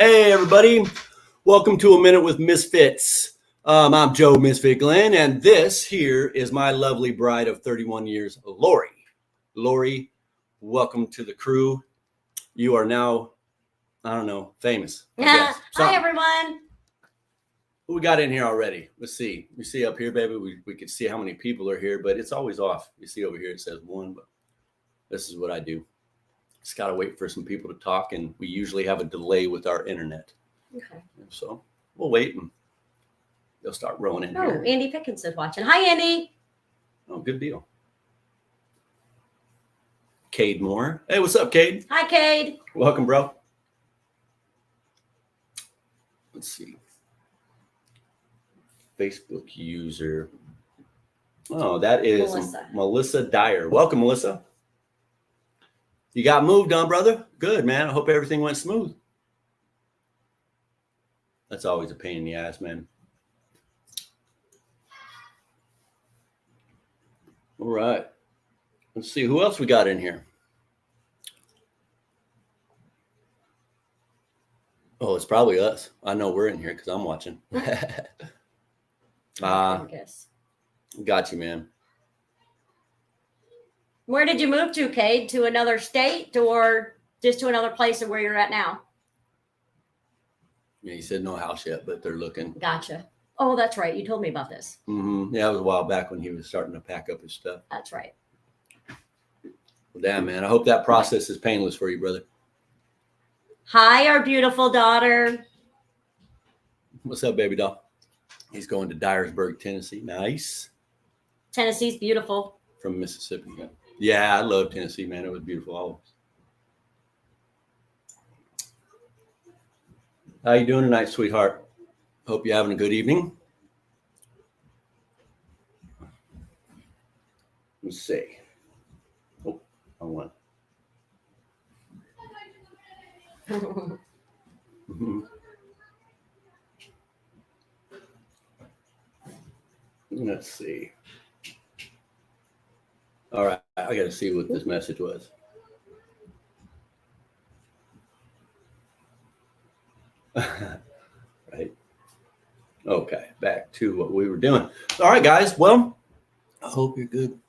Hey, everybody. Welcome to A Minute with Misfits. I'm Joe Misfit Glenn, and this here is my lovely bride of 31 years, Lori. Lori, welcome to the crew. You are now, I don't know, famous. Hi, everyone. Who we got in here already? Let's see. You see up here, baby, we can see how many people are here, but it's always off. You see over here, it says one, but this is what I do. Just got to wait for some people to talk, and we usually have a delay with our internet. Okay. So we'll wait, and they'll start rolling in here. Oh, Andy Pickens is watching. Hi, Andy. Oh, good deal. Cade Moore. Hey, what's up, Cade? Hi, Cade. Welcome, bro. Let's see. Facebook user. Oh, that is Melissa Dyer. Welcome, Melissa. You got moved on, brother? Good, man. I hope everything went smooth. That's always a pain in the ass, man. All right. Let's see who else we got in here. Oh, it's probably us. I know we're in here because I'm watching. Got you, man. Where did you move to, Cade? To another state or just to another place of where you're at now? Yeah, he said no house yet, but they're looking. Gotcha. Oh, that's right. You told me about this. Mm-hmm. Yeah, it was a while back when he was starting to pack up his stuff. That's right. Well, damn, man. I hope that process is painless for you, brother. Hi, our beautiful daughter. What's up, baby doll? He's going to Dyersburg, Tennessee. Nice. Tennessee's beautiful. From Mississippi. Yeah, I love Tennessee, man. It was beautiful always. How you doing tonight, sweetheart? Hope you're having a good evening. Let's see. Oh, I want. Let's see. All right, I got to see what this message was. Right. Okay, back to what we were doing. All right, guys. Well, I hope you're good.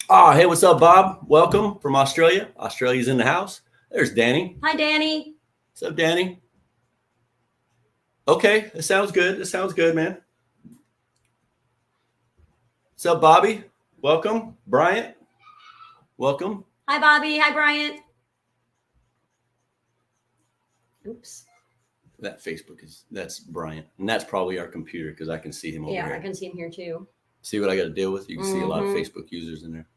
Hey, what's up, Bob? Welcome from Australia. Australia's in the house. There's Danny. Hi, Danny. What's up, Danny? Okay, that sounds good. That sounds good, man. What's up, Bobby? Welcome. Bryant. Welcome. Hi, Bobby. Hi, Bryant. Oops. That Facebook that's Bryant. And that's probably our computer because I can see him over here. Yeah, I can see him here too. See what I got to deal with? You can see a lot of Facebook users in there.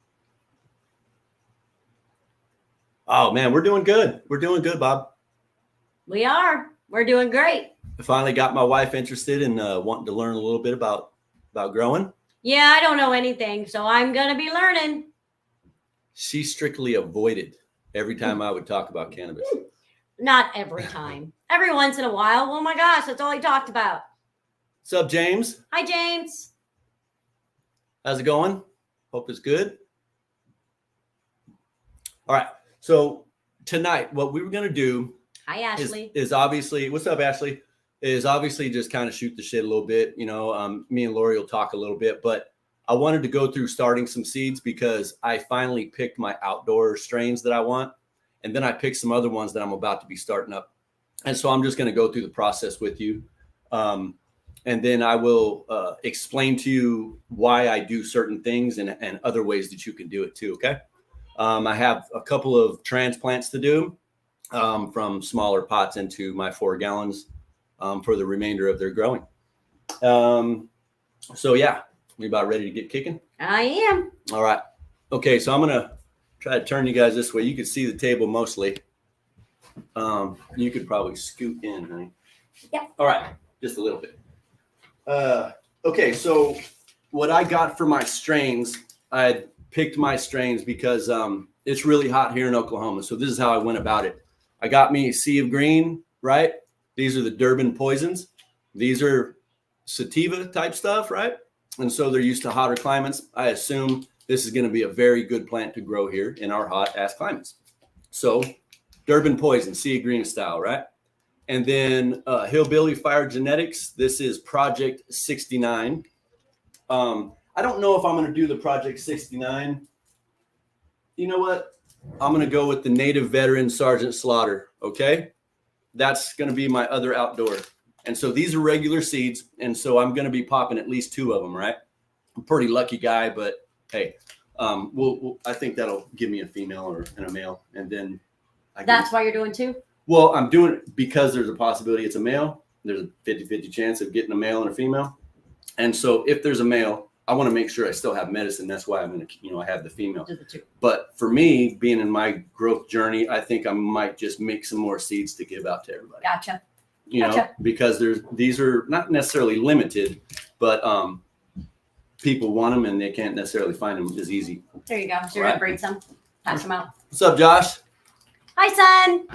Oh, man, we're doing good. We're doing good, Bob. We are. We're doing great. I finally got my wife interested in wanting to learn a little bit about growing. Yeah, I don't know anything, so I'm going to be learning. She strictly avoided every time I would talk about cannabis. Not every time. Every once in a while. Oh, my gosh, that's all he talked about. What's up, James? Hi, James. How's it going? Hope it's good. All right. So tonight, what we were going to do Hi, Ashley. Is obviously, what's up, Ashley? Is obviously just kind of shoot the shit a little bit. You know, me and Lori will talk a little bit, but I wanted to go through starting some seeds because I finally picked my outdoor strains that I want. And then I picked some other ones that I'm about to be starting up. And so I'm just going to go through the process with you. And then I will explain to you why I do certain things and other ways that you can do it too. Okay. I have a couple of transplants to do from smaller pots into my 4 gallons for the remainder of their growing. So yeah, we about ready to get kicking? I am. All right. Okay. So I'm going to try to turn you guys this way. You can see the table mostly. You could probably scoot in, honey. Yeah. All right. Just a little bit. Okay. So what I got for my strains, I picked my strains because it's really hot here in Oklahoma. So this is how I went about it. I got me Sea of Green, right? These are the Durban Poisons. These are sativa type stuff, right? And so they're used to hotter climates. I assume this is going to be a very good plant to grow here in our hot ass climates. So Durban Poison, Sea of Green style, right? And then Hillbilly Fire Genetics. This is Project 69. I don't know if I'm going to do the Project 69. You know what? I'm going to go with the Native Veteran Sergeant Slaughter. Okay. That's going to be my other outdoor. And so these are regular seeds. And so I'm going to be popping at least 2 of them, right? I'm a pretty lucky guy, but hey, I think that'll give me a female and a male. And then that's why you're doing 2? Well, I'm doing it because there's a possibility it's a male. There's a 50-50 chance of getting a male and a female. And so if there's a male, I want to make sure I still have medicine. That's why I'm going to, I have the female. Do the 2. But for me, being in my growth journey, I think I might just make some more seeds to give out to everybody. Gotcha. Because these are not necessarily limited, but people want them and they can't necessarily find them as easy. There you go. So you're going to breed some, pass them out. What's up, Josh? Hi, son.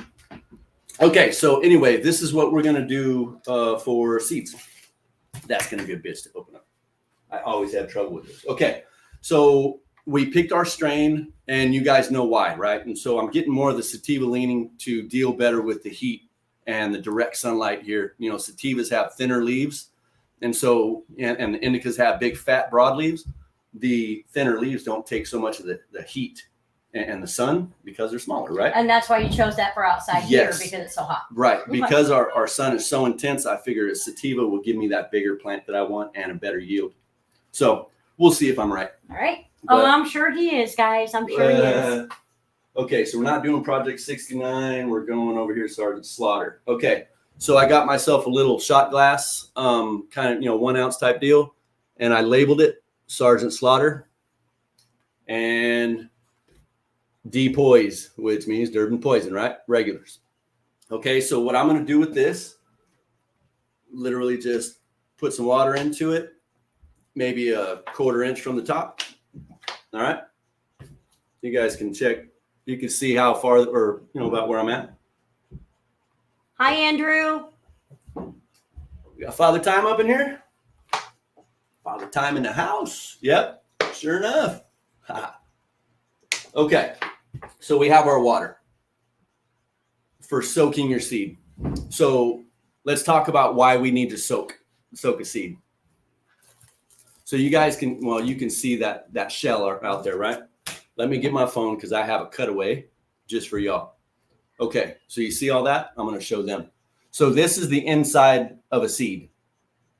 Okay, so anyway, this is what we're going to do for seeds. That's going to be a bitch to open up. I always have trouble with this. Okay, so we picked our strain, and you guys know why, right? And so I'm getting more of the sativa leaning to deal better with the heat and the direct sunlight here. Sativas have thinner leaves, and so and the indicas have big, fat, broad leaves. The thinner leaves don't take so much of the heat and the sun because they're smaller, right? And that's why you chose that for outside here, because it's so hot. Right. Because our sun is so intense, I figure a sativa will give me that bigger plant that I want and a better yield. So we'll see if I'm right. All right. But, I'm sure he is, guys. I'm sure he is. Okay, so we're not doing Project 69. We're going over here, Sergeant Slaughter. Okay, so I got myself a little shot glass, kind of, 1 ounce type deal, and I labeled it Sergeant Slaughter and depoise, which means Durban poison, right? Regulars. Okay, so what I'm going to do with this, literally just put some water into it, maybe a 1/4 inch from the top. All right. You guys can check. You can see how far or, about where I'm at. Hi, Andrew. We got Father Time up in here. Father Time in the house. Yep. Sure enough. Okay. So we have our water for soaking your seed. So let's talk about why we need to soak a seed. So you guys can see that shell out there, right? Let me get my phone because I have a cutaway just for y'all. Okay, so you see all that? I'm going to show them. So this is the inside of a seed,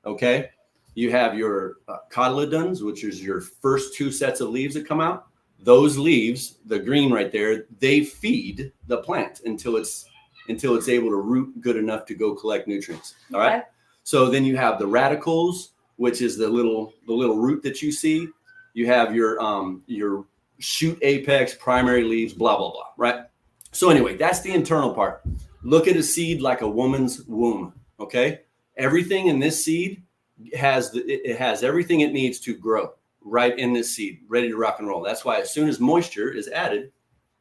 okay? You have your cotyledons, which is your first 2 sets of leaves that come out. Those leaves, the green right there, they feed the plant until it's able to root good enough to go collect nutrients, all right? Okay. So then you have the radicals, which is the little root that you see. You have your shoot apex, primary leaves, blah, blah, blah, right? So anyway, that's the internal part. Look at a seed like a woman's womb, okay? Everything in this seed has everything it needs to grow right in this seed, ready to rock and roll. That's why as soon as moisture is added,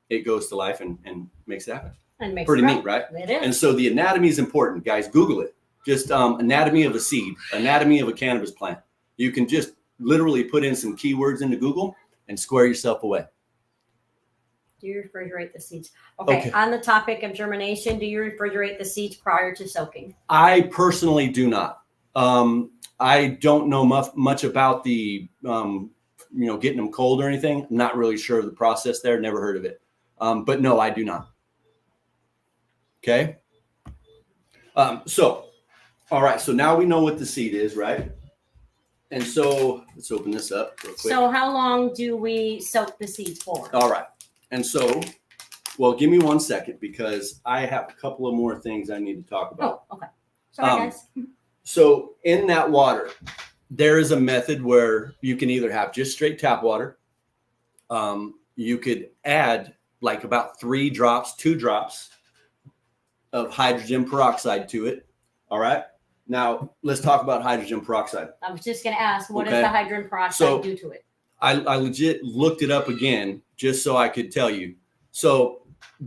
it goes to life and makes it happen. And makes pretty it neat, right? It is. And so the anatomy is important, guys. Google it. Just anatomy of a seed, anatomy of a cannabis plant. You can just literally put in some keywords into Google and square yourself away. Do you refrigerate the seeds? Okay. On the topic of germination, do you refrigerate the seeds prior to soaking? I personally do not. I don't know much about the, getting them cold or anything. I'm not really sure of the process there. Never heard of it. But no, I do not. Okay. All right. So now we know what the seed is, right? And so let's open this up real quick. So how long do we soak the seeds for? All right. And so, well, give me 1 second because I have a couple of more things I need to talk about. Oh, okay. Sorry, guys. So in that water, there is a method where you can either have just straight tap water. You could add like about 2 drops of hydrogen peroxide to it. All right. Now let's talk about hydrogen peroxide. I was just going to ask, what does the hydrogen peroxide do to it? I legit looked it up again just so I could tell you. So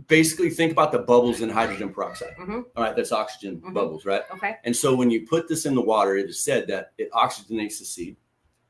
basically think about the bubbles in hydrogen peroxide. Mm-hmm. All right. That's oxygen bubbles, right? Okay. And so when you put this in the water, it is said that it oxygenates the seed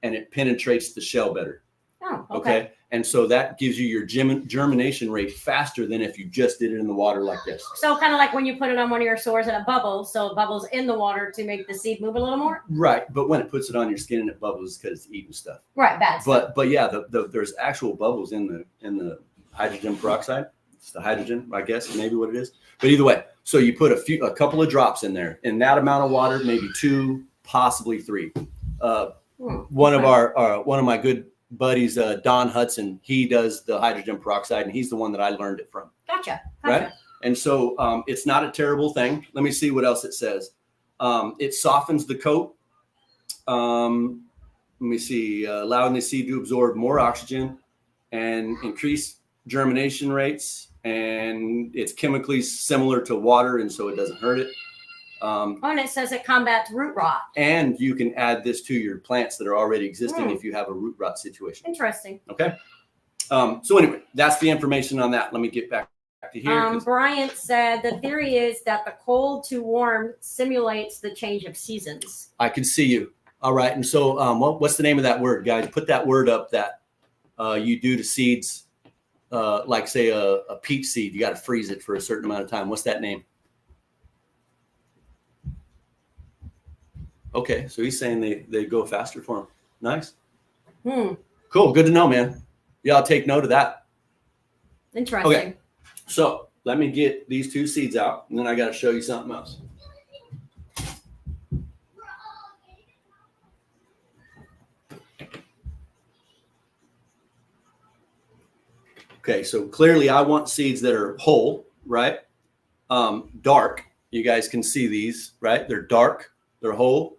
and it penetrates the shell better. Oh, Okay. And so that gives you your germination rate faster than if you just did it in the water like this. So kind of like when you put it on one of your sores and it bubbles, so it bubbles in the water to make the seed move a little more. Right. But when it puts it on your skin and it bubbles because it's eating stuff. Right. Bad stuff. But yeah, there's actual bubbles in the hydrogen peroxide. It's the hydrogen, I guess, maybe what it is. But either way, so you put a couple of drops in there, in that amount of water, maybe 2, possibly 3. One of my good buddies, Don Hudson, he does the hydrogen peroxide, and he's the one that I learned it from. Gotcha. Right. And so it's not a terrible thing. Let me see what else it says. It softens the coat. Let me see, allowing the seed to absorb more oxygen and increase germination rates. And it's chemically similar to water, and so it doesn't hurt it. And it says it combats root rot. And you can add this to your plants that are already existing if you have a root rot situation. Interesting. Okay. So anyway, that's the information on that. Let me get back to here. Bryant said the theory is that the cold to warm simulates the change of seasons. I can see you. All right. And so what's the name of that word, guys? Put that word up that you do to seeds, like say a peach seed. You got to freeze it for a certain amount of time. What's that name? Okay, so he's saying they go faster for him. Nice. Cool. Good to know, man. Yeah, I'll take note of that. Interesting. Okay, so let me get these 2 seeds out, and then I got to show you something else. Okay, so clearly I want seeds that are whole, right? Dark. You guys can see these, right? They're dark. They're whole.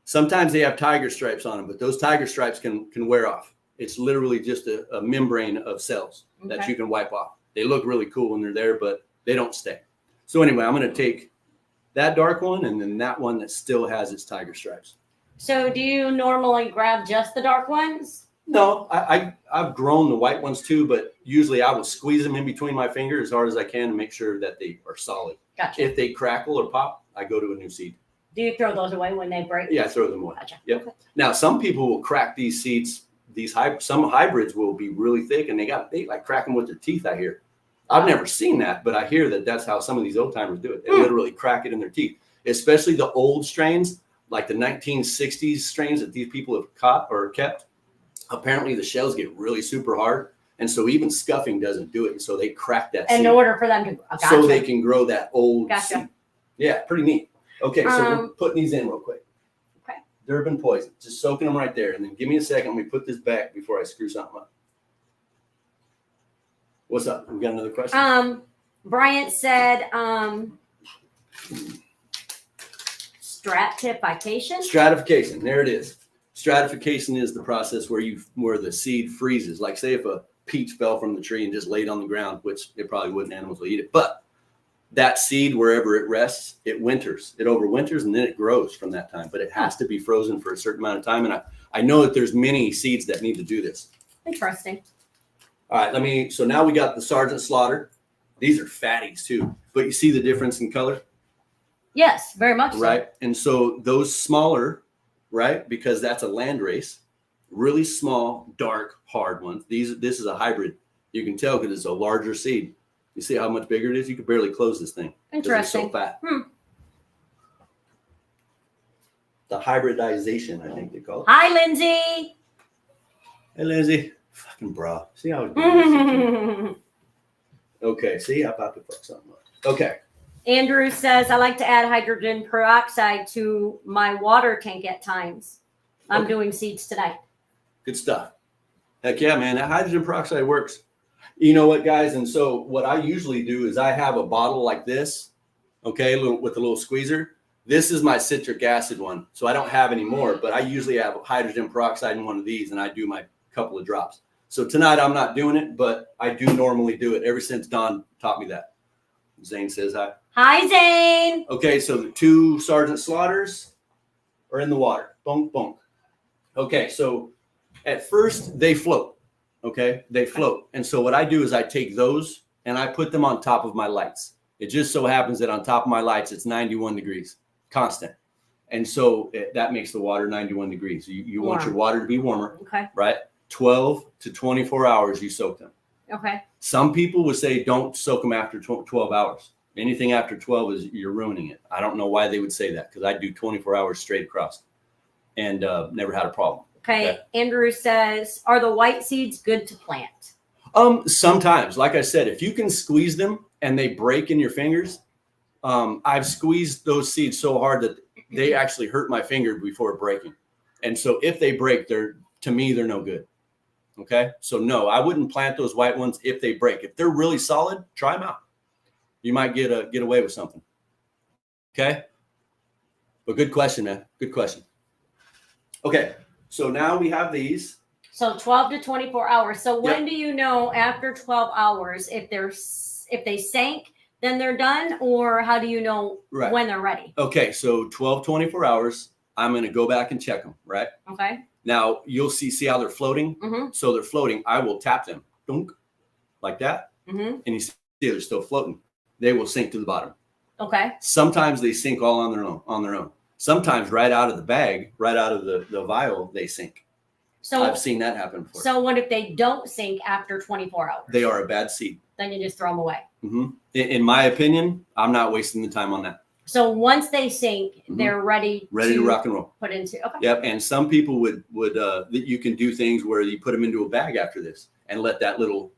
Sometimes they have tiger stripes on them, but those tiger stripes can wear off. It's literally just a membrane of cells that you can wipe off. They look really cool when they're there, but they don't stay. So anyway, I'm going to take that dark one and then that one that still has its tiger stripes. So do you normally grab just the dark ones? No, I've grown the white ones too, but usually I will squeeze them in between my fingers as hard as I can to make sure that they are solid. Gotcha. If they crackle or pop, I go to a new seed. Do you throw those away when they break? Yeah, I throw them away. Gotcha. Yep. Okay. Now, some people will crack these seeds. Some hybrids will be really thick, and they like crack them with their teeth. I hear. I've never seen that, but I hear that that's how some of these old timers do it. They literally crack it in their teeth, especially the old strains, like the 1960s strains that these people have caught or kept. Apparently, the shells get really super hard, and so even scuffing doesn't do it. And so they crack that seed in order for them to so they can grow that old Gotcha. seed. Yeah, pretty neat. Okay, so we're putting these in real quick. Okay. Durban poison. Just soaking them right there. And then give me a second. Let me put this back before I screw something up. What's up? We got another question? Bryant said stratification. Stratification. There it is. Stratification is the process where the seed freezes. Like say if a peach fell from the tree and just laid on the ground, which it probably wouldn't, animals will eat it. But that seed, wherever it rests, it winters. It overwinters, and then it grows from that time. But it has to be frozen for a certain amount of time. And I know that there's many seeds that need to do this. Interesting. All right, so now we got the Sergeant Slaughter. These are fatties too. But you see the difference in color? Yes, very much so. Right. And so those smaller, right, because that's a land race, really small, dark, hard ones. This is a hybrid. You can tell because it's a larger seed. You see how much bigger it is? You could barely close this thing. Interesting. It's so fat. The hybridization, I think they call it. Hi, Lindsay. Hey, Lindsay. Fucking bra. See how it's doing? Okay. See, I'm about to fuck something up. Okay. Andrew says, I like to add hydrogen peroxide to my water tank at times. I'm doing seeds tonight. Good stuff. Heck yeah, man. That hydrogen peroxide works. You know what, guys? And so what I usually do is I have a bottle like this, okay, with a little squeezer. This is my citric acid one. So I don't have any more, but I usually have hydrogen peroxide in one of these, and I do my couple of drops. So tonight I'm not doing it, but I do normally do it ever since Don taught me that. Zane says hi. Hi, Zane. Okay, so the 2 Sergeant Slaughters are in the water. Bonk, bonk. Okay, so at first they float. Okay, they float. And so what I do is I take those and I put them on top of my lights. It just so happens that on top of my lights, it's 91 degrees, constant. And so that makes the water 91 degrees. You want your water to be warmer, Okay. right? 12 to 24 hours, you soak them. Okay. Some people would say don't soak them after 12 hours. Anything after 12 is you're ruining it. I don't know why they would say that because I do 24 hours straight across and never had a problem. Okay. Andrew says, are the white seeds good to plant? Sometimes, like I said, if you can squeeze them and they break in your fingers, I've squeezed those seeds so hard that they actually hurt my finger before breaking. And so if they break, to me, they're no good. Okay. So no, I wouldn't plant those white ones if they break. If they're really solid, try them out. You might get away with something. Okay. But good question, man. Good question. Okay. So now we have these. So 12 to 24 hours. So when do you know after 12 hours if they sank, then they're done, or how do you know when they're ready? Okay, so 12, 24 hours, I'm going to go back and check them, right? Okay. Now you'll see how they're floating. Mm-hmm. So they're floating. I will tap them, dunk, like that, and you see they're still floating. They will sink to the bottom. Okay. Sometimes they sink all on their own. Sometimes right out of the bag, right out of the vial, they sink. So I've seen that happen before. So what if they don't sink after 24 hours? They are a bad seed. Then you just throw them away. Mm-hmm. In my opinion, I'm not wasting the time on that. So once they sink, they're ready to rock and roll. Put into. Okay. Yep. And some people would you can do things where you put them into a bag after this and let that little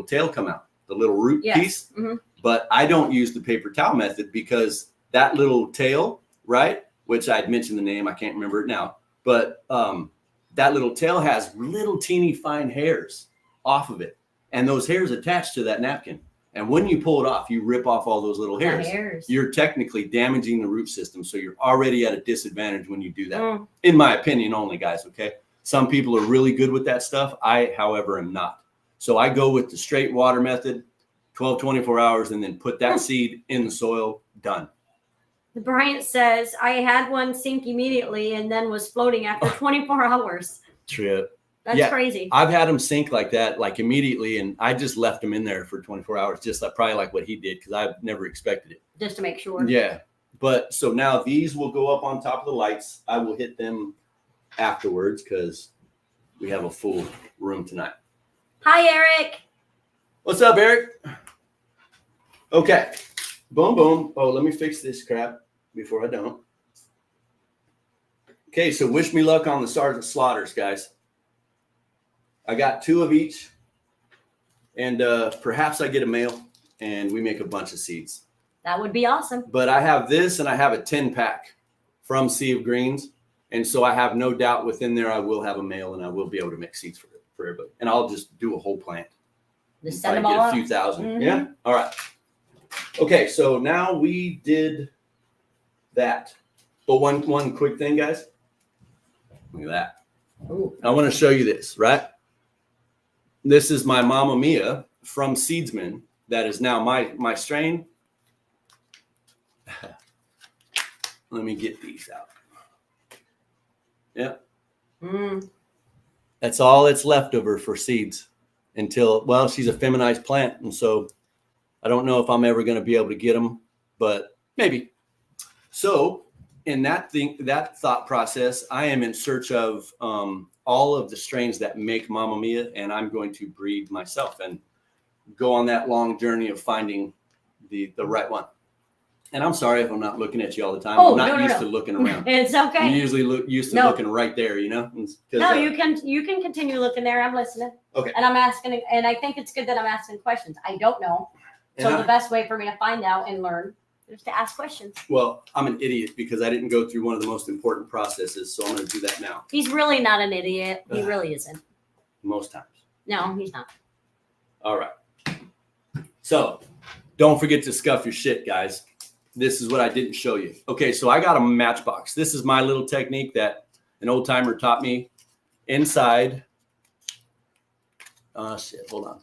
tail come out, the little root piece. Mm-hmm. But I don't use the paper towel method because that little tail, right? Which I'd mentioned the name, I can't remember it now, but that little tail has little teeny fine hairs off of it. And those hairs attach to that napkin. And when you pull it off, you rip off all those little hairs. You're technically damaging the root system. So you're already at a disadvantage when you do that. In my opinion only, guys, okay? Some people are really good with that stuff. I, however, am not. So I go with the straight water method, 12, 24 hours, and then put that seed in the soil, done. Bryant says, I had one sink immediately and then was floating after 24 hours. Trip. That's crazy. I've had them sink like that, like immediately, and I just left them in there for 24 hours, just probably like what he did, because I've never expected it. Just to make sure. Yeah. But so now these will go up on top of the lights. I will hit them afterwards because we have a full room tonight. Hi, Eric. What's up, Eric? Okay. Boom, boom. Oh, let me fix this crap before I don't. Okay, so wish me luck on the Sergeant Slaughters, guys. I got 2 of each, and perhaps I get a male, and we make a bunch of seeds. That would be awesome. But I have this, and I have a 10-pack from Sea of Greens, and so I have no doubt within there I will have a male, and I will be able to make seeds for everybody. And I'll just do a whole plant. Just send them all up. A few thousand. Mm-hmm. Yeah? All right. Okay, so now we did that. But one quick thing, guys. Look at that. Ooh. I want to show you this, right? This is my Mamma Mia from Seedsman. That is now my strain. Let me get these out. Yeah. That's all that's left of her for seeds until, well, she's a feminized plant. And so I don't know if I'm ever going to be able to get them, but maybe. So in that thought process, I am in search of all of the strains that make Mamma Mia, and I'm going to breed myself and go on that long journey of finding the right one. And I'm sorry if I'm not looking at you all the time. I'm not used to looking around. It's okay. I'm usually used to looking right there, you know? No, you can continue looking there. I'm listening. Okay. And I'm asking, and I think it's good that I'm asking questions. I don't know. So the best way for me to find out and learn is to ask questions. Well, I'm an idiot because I didn't go through one of the most important processes, so I'm going to do that now. He's really not an idiot. He really isn't. Most times. No, he's not. All right. So don't forget to scuff your shit, guys. This is what I didn't show you. Okay, so I got a matchbox. This is my little technique that an old timer taught me. Inside. Oh, shit. Hold on.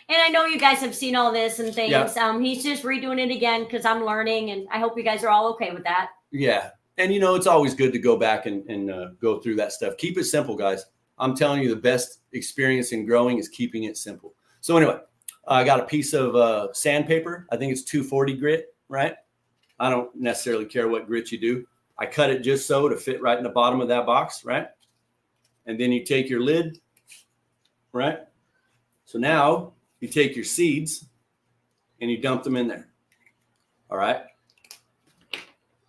And I know you guys have seen all this and things. Yeah. He's just redoing it again because I'm learning, and I hope you guys are all okay with that. Yeah. And, it's always good to go back and go through that stuff. Keep it simple, guys. I'm telling you, the best experience in growing is keeping it simple. So anyway, I got a piece of sandpaper. I think it's 240 grit, right? I don't necessarily care what grit you do. I cut it just so to fit right in the bottom of that box, right? And then you take your lid, right? So now you take your seeds and you dump them in there. All right.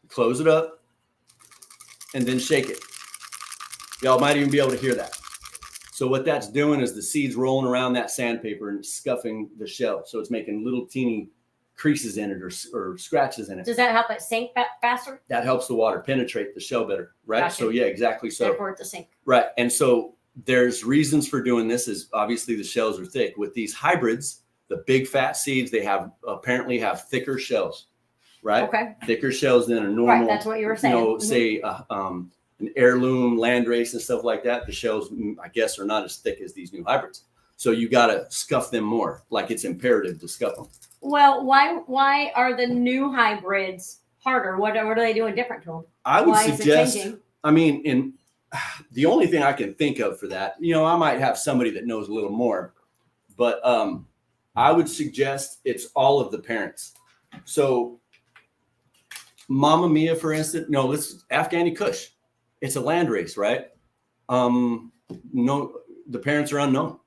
Close it up and then shake it. Y'all might even be able to hear that. So what that's doing is the seeds rolling around that sandpaper and scuffing the shell. So it's making little teeny creases in it or scratches in it. Does that help it sink faster? That helps the water penetrate the shell better, right? Gotcha. So yeah, exactly. So therefore it to sink. Right. And so there's reasons for doing this is obviously the shells are thick. With these hybrids, the big fat seeds, they apparently have thicker shells, right? Okay. Thicker shells than a normal. Right, that's what you were saying. You know, say an heirloom landrace and stuff like that. The shells, I guess, are not as thick as these new hybrids. So you got to scuff them more. Like it's imperative to scuff them. Well, why are the new hybrids harder? What are they doing different to them? I would suggest. I mean, the only thing I can think of for that, you know, I might have somebody that knows a little more, but I would suggest it's all of the parents. So Mama Mia, for instance, no, let's Afghani Kush. It's a land race, right? No, the parents are unknown,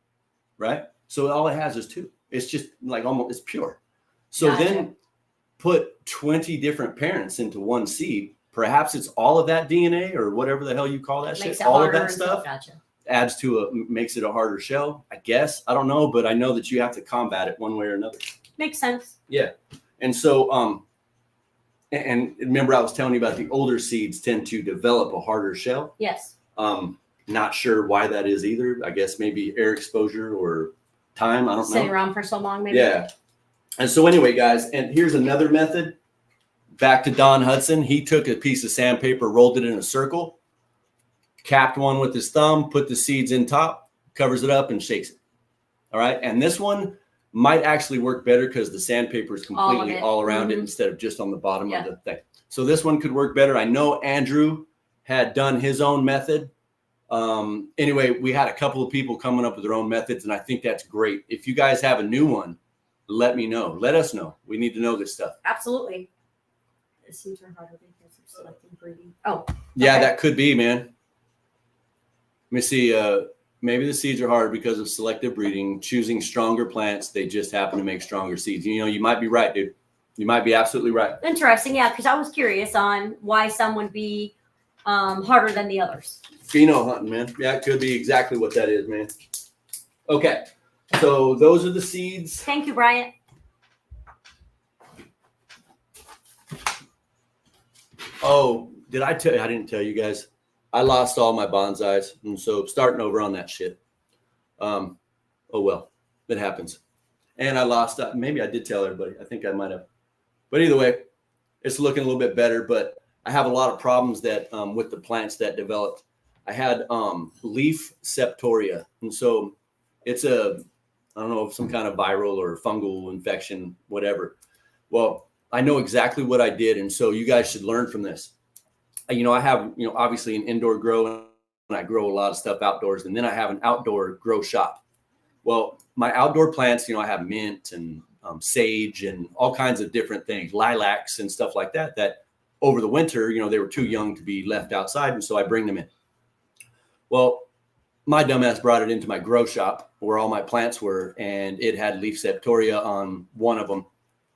right? So all it has is two. It's just like almost, it's pure. So Gotcha. Then put 20 different parents into one seed. Perhaps it's all of that DNA or whatever the hell you call that shit. All of that stuff adds to makes it a harder shell, I guess. I don't know, but I know that you have to combat it one way or another. Makes sense. Yeah. And so, and remember I was telling you about the older seeds tend to develop a harder shell. Yes. Not sure why that is either. I guess maybe air exposure or time. I don't know. Sitting around for so long, maybe. Yeah. And so anyway, guys, and here's another method. Back to Don Hudson. He took a piece of sandpaper, rolled it in a circle, capped one with his thumb, put the seeds in top, covers it up, and shakes it. All right. And this one might actually work better because the sandpaper is completely all around it instead of just on the bottom of the thing. So this one could work better. I know Andrew had done his own method. Anyway, we had a couple of people coming up with their own methods, and I think that's great. If you guys have a new one, let me know. Let us know. We need to know this stuff. Absolutely. The seeds are harder because of selective breeding. Oh. Yeah, that could be, man. Let me see. Maybe the seeds are hard because of selective breeding, choosing stronger plants. They just happen to make stronger seeds. You know, you might be right, dude. You might be absolutely right. Interesting. Yeah, because I was curious on why some would be harder than the others. Pheno hunting, man. Yeah, it could be exactly what that is, man. Okay. So those are the seeds. Thank you, Bryant. Oh, did I tell you? I didn't tell you guys. I lost all my bonsais. And so starting over on that shit. Oh, well, it happens. And I lost, maybe I did tell everybody. I think I might have. But either way, it's looking a little bit better. But I have a lot of problems that with the plants that developed. I had leaf septoria. And so it's I don't know, some kind of viral or fungal infection, whatever. Well, I know exactly what I did. And so you guys should learn from this. You know, I have, you know, obviously an indoor grow and I grow a lot of stuff outdoors. And then I have an outdoor grow shop. Well, my outdoor plants, you know, I have mint and sage and all kinds of different things, lilacs and stuff like that, that over the winter, you know, they were too young to be left outside. And so I bring them in. Well, my dumbass brought it into my grow shop where all my plants were, and it had leaf septoria on one of them,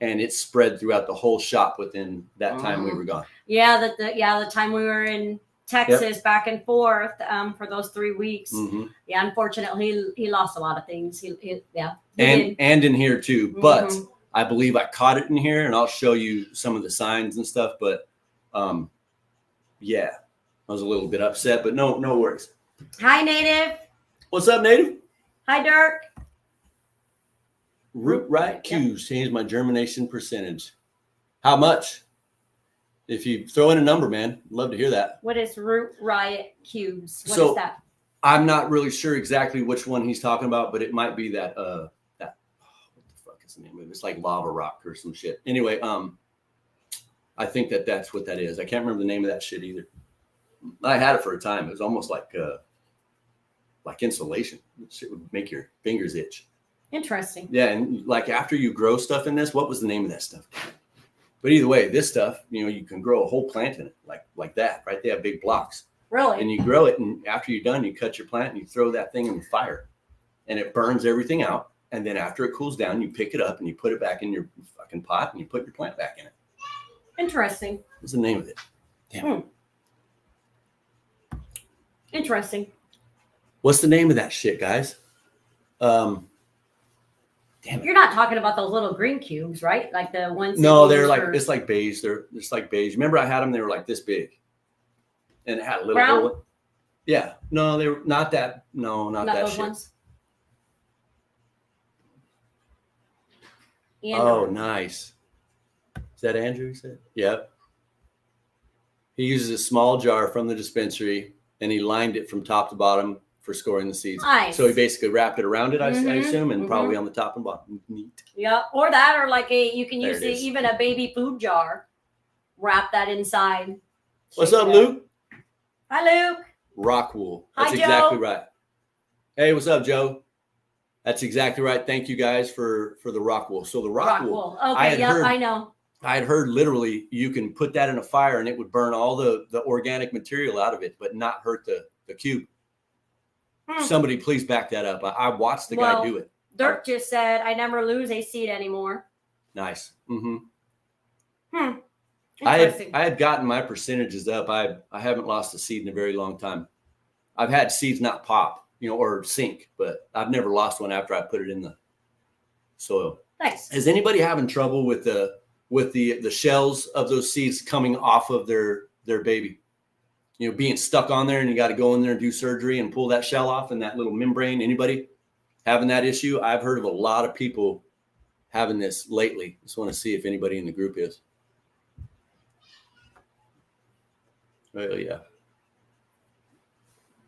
and it spread throughout the whole shop within that time we were gone. Yeah, the time we were in Texas back and forth for those 3 weeks. Mm-hmm. Yeah, unfortunately, he lost a lot of things. And in here too, but I believe I caught it in here, and I'll show you some of the signs and stuff. But yeah, I was a little bit upset, but no worries. Hi, Native. What's up, Native? Hi, Dirk. Root Riot Q's changed my germination percentage. How much? If you throw in a number, man, I'd love to hear that. What is Root Riot Q's? What is that? I'm not really sure exactly which one he's talking about, but it might be that what the fuck is the name of it? It's like lava rock or some shit. Anyway, I think that's what that is. I can't remember the name of that shit either. I had it for a time. It was almost like insulation. It would make your fingers itch. Interesting. Yeah, and like after you grow stuff in this, what was the name of that stuff? But either way, this stuff, you know, you can grow a whole plant in it, like that, right? They have big blocks. Really? And you grow it, and after you're done, you cut your plant and you throw that thing in the fire, and it burns everything out. And then after it cools down, you pick it up and you put it back in your fucking pot and you put your plant back in it. Interesting. What's the name of it? Damn. Interesting. What's the name of that shit, guys? Damn it. You're not talking about those little green cubes, right? Like the ones. No, they're like it's like beige. They're just like beige. Remember, I had them. They were like this big, and it had a little brown? hole. Yeah. No, they were not that. No, not that those shit. Ones? Oh, nice. Is that Andrew? You said? Yep. He uses a small jar from the dispensary, and he lined it from top to bottom for storing the seeds. Nice. So he basically wrapped it around it, I assume, and probably on the top and bottom. Neat. Yeah, or that, or like you can use even a baby food jar. Wrap that inside. What's up, Luke? Hi, Luke. Rock wool. That's Hi, exactly Joe. right. Hey, what's up, Joe? That's exactly right. Thank you guys for the rock wool. So the rock wool. Okay, I know. I had heard literally you can put that in a fire and it would burn all the organic material out of it, but not hurt the cube. Somebody please back that up. I watched the guy do it. Dirk just said, I never lose a seed anymore. Nice. Interesting. I had gotten my percentages up. I haven't lost a seed in a very long time. I've had seeds not pop, or sink, but I've never lost one after I put it in the soil. Nice. Is anybody having trouble with the shells of those seeds coming off of their baby? Being stuck on there, and you got to go in there and do surgery and pull that shell off and that little membrane. Anybody having that issue? I've heard of a lot of people having this lately. Just want to see if anybody in the group is. Oh yeah.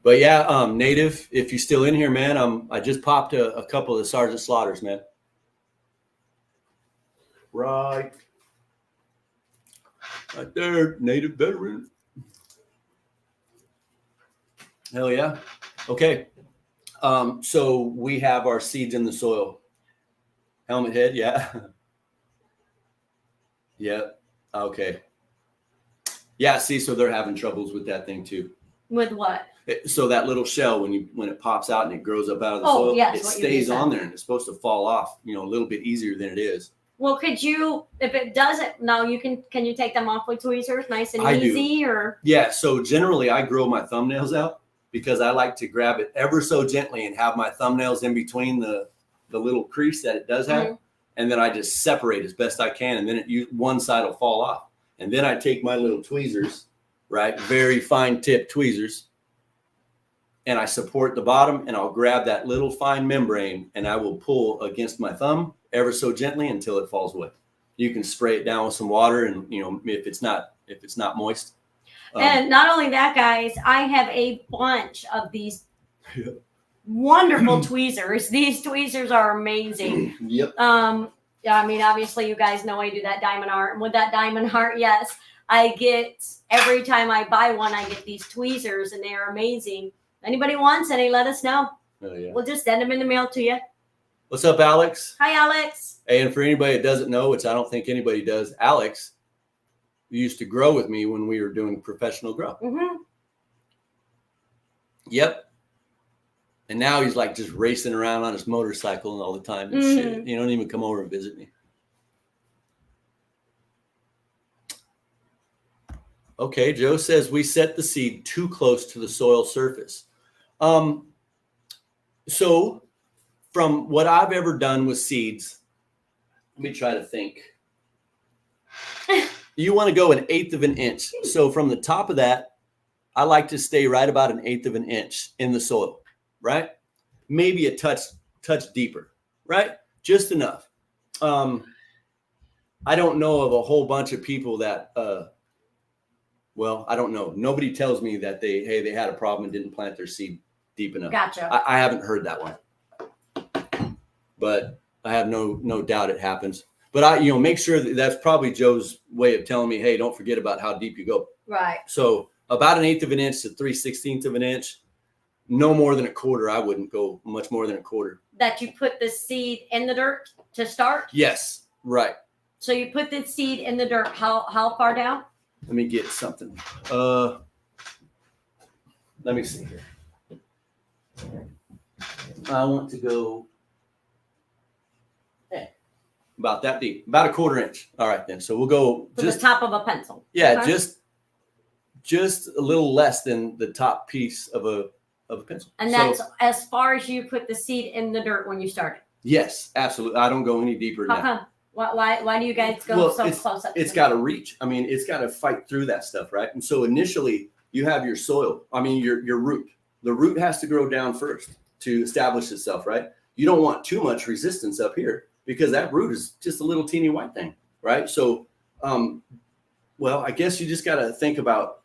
But yeah, Native, if you're still in here, man, I just popped a couple of the Sergeant Slaughters, man. Right there, Native veteran. Hell yeah. Okay. So we have our seeds in the soil. Helmet head, yeah. Yeah. Okay. Yeah, see, so they're having troubles with that thing too. With what? So that little shell, when it pops out and it grows up out of the soil, it stays on there, and it's supposed to fall off, a little bit easier than it is. Well, could you, if it doesn't, can you take them off with tweezers, nice and easy, or? Yeah. So generally, I grow my thumbnails out because I like to grab it ever so gently and have my thumbnails in between the little crease that it does have, and then I just separate as best I can, and then one side will fall off, and then I take my little tweezers, right, very fine tip tweezers, and I support the bottom, and I'll grab that little fine membrane, and I will pull against my thumb ever so gently until it falls away. You can spray it down with some water, and if it's not moist. And not only that, guys, I have a bunch of these wonderful tweezers. These tweezers are amazing. Yep. Yeah, obviously you guys know I do that diamond art, and with that diamond art, yes, I get every time I buy one, I get these tweezers, and they are amazing. Anybody wants any, let us know. Oh, yeah. We'll just send them in the mail to you. What's up, Alex? Hi, Alex. Hey, and for anybody that doesn't know, which I don't think anybody does, Alex used to grow with me when we were doing professional grow. Yep. And now he's like just racing around on his motorcycle and all the time and shit. You don't even come over and visit me. Okay, Joe says we set the seed too close to the soil surface. So from what I've ever done with seeds, let me try to think. You want to go 1/8 of an inch. So from the top of that, I like to stay right about 1/8 of an inch in the soil, right? Maybe a touch deeper, right? Just enough. I don't know of a whole bunch of people that, I don't know. Nobody tells me that they had a problem and didn't plant their seed deep enough. Gotcha. I haven't heard that one, but I have no doubt it happens. But I, make sure that's probably Joe's way of telling me, hey, don't forget about how deep you go. Right. So about 1/8 of an inch to 3/16 of an inch, no more than a quarter. I wouldn't go much more than a quarter. That you put the seed in the dirt to start? Yes, right. So you put the seed in the dirt. How far down? Let me get something. let me see here. I want to go about that deep, about a 1/4 inch. All right, then. So we'll go to the top of a pencil. Yeah, okay. just a little less than the top piece of a pencil. And that's as far as you put the seed in the dirt when you started. Yes, absolutely. I don't go any deeper than that. How come? Why do you guys go so close up? It's got to reach. I mean, it's got to fight through that stuff, right? And so initially, you have your soil. I mean, your root. The root has to grow down first to establish itself, right? You don't want too much resistance up here because that root is just a little teeny white thing, right? So, well, I guess you just got to think about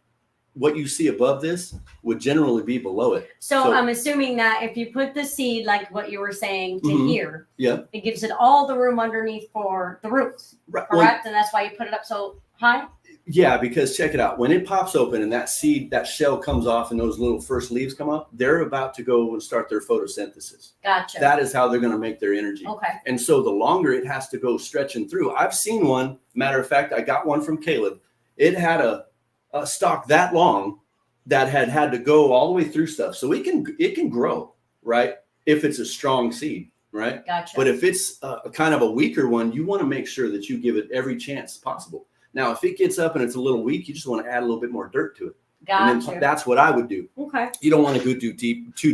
what you see above this would generally be below it. So I'm assuming that if you put the seed, like what you were saying, to here, it gives it all the room underneath for the roots, correct? Well, and that's why you put it up so high? Yeah, because check it out. When it pops open and that seed, that shell comes off and those little first leaves come up, they're about to go and start their photosynthesis. Gotcha. That is how they're going to make their energy. Okay. And so the longer it has to go stretching through. I've seen one, matter of fact, I got one from Caleb. It had a stalk that long that had to go all the way through stuff. So it can grow, right? If it's a strong seed, right? Gotcha. But if it's a kind of a weaker one, you want to make sure that you give it every chance possible. Now, if it gets up and it's a little weak, you just want to add a little bit more dirt to it. Gotcha. And then that's what I would do. Okay. You don't want to go too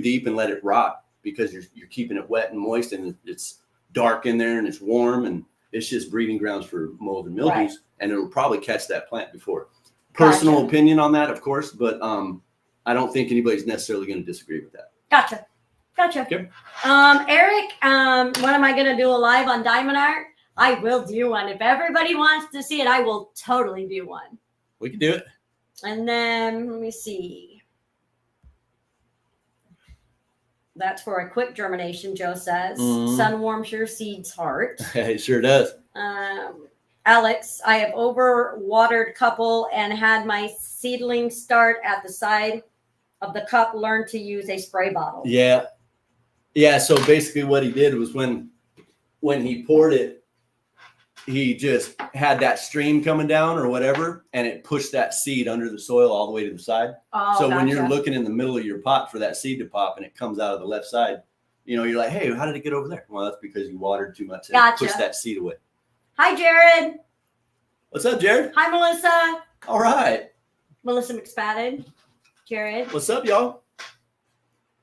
deep and let it rot because you're keeping it wet and moist and it's dark in there and it's warm and it's just breeding grounds for mold and mildews, right. And it'll probably catch that plant before. Personal opinion on that, of course, but I don't think anybody's necessarily going to disagree with that. Gotcha. Okay. Eric, when am I going to do a live on diamond art? I will do one. If everybody wants to see it, I will totally do one. We can do it. And then let me see. That's for a quick germination, Joe says. Sun warms your seed's heart. It sure does. Alex, I have overwatered couple and had my seedling start at the side of the cup. Learn to use a spray bottle. Yeah. So basically what he did was when he poured it, he just had that stream coming down or whatever, and it pushed that seed under the soil all the way to the side. Oh, so when you're looking in the middle of your pot for that seed to pop and it comes out of the left side, you're like, hey, how did it get over there? Well, that's because you watered too much and it pushed that seed away. Hi, Jared. What's up, Jared? Hi, Melissa. All right. Melissa McSpadden. Jared. What's up, y'all?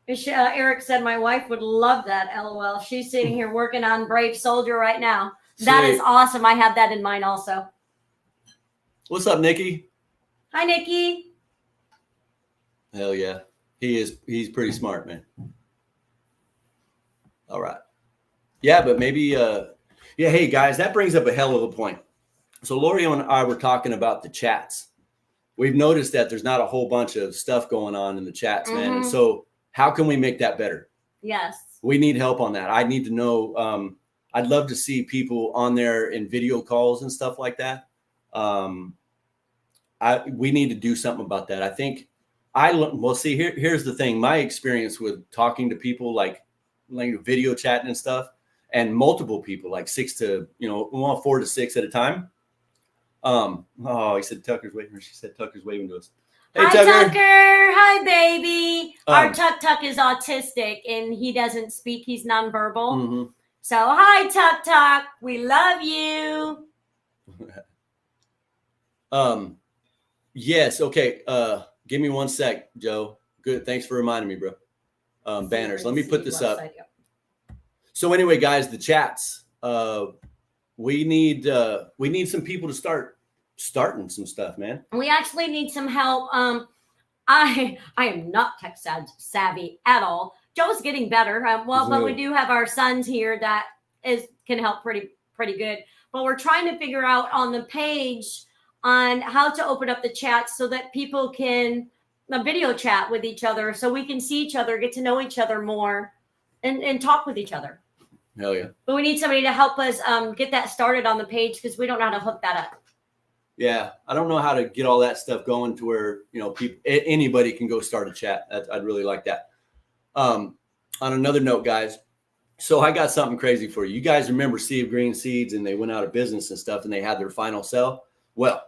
Eric said my wife would love that. LOL. She's sitting here working on Brave Soldier right now. Sweet. That is awesome. I have that in mind also. What's up, Nikki? Hi, Nikki. Hell yeah. He's pretty smart, man. All right. Yeah, but maybe hey guys, that brings up a hell of a point. So L'Oreal and I were talking about the chats. We've noticed that there's not a whole bunch of stuff going on in the chats, man. And so how can we make that better? Yes. We need help on that. I need to know. I'd love to see people on there in video calls and stuff like that. We need to do something about that. I think see, here's the thing. My experience with talking to people like video chatting and stuff, and multiple people, like 4 to 6 at a time. He said Tucker's waving. She said Tucker's waving to us. Hey, hi, Tucker. Hi, baby. Our Tuck is autistic and he doesn't speak. He's nonverbal. So, hi, Tuck. We love you. Yes. Okay. Give me 1 sec, Joe. Good. Thanks for reminding me, bro. Banners. Let me put this up. So anyway, guys, the chats. We need some people to starting some stuff, man. We actually need some help. I am not tech savvy at all. Joe's getting better. But we do have our sons here that can help pretty good. But we're trying to figure out on the page on how to open up the chat so that people can video chat with each other, so we can see each other, get to know each other more, and talk with each other. Hell yeah. But we need somebody to help us get that started on the page because we don't know how to hook that up. Yeah, I don't know how to get all that stuff going to where anybody can go start a chat. I'd really like that. On another note, guys, so I got something crazy for you. You guys remember Sea of Green Seeds, and they went out of business and stuff, and they had their final sell? Well,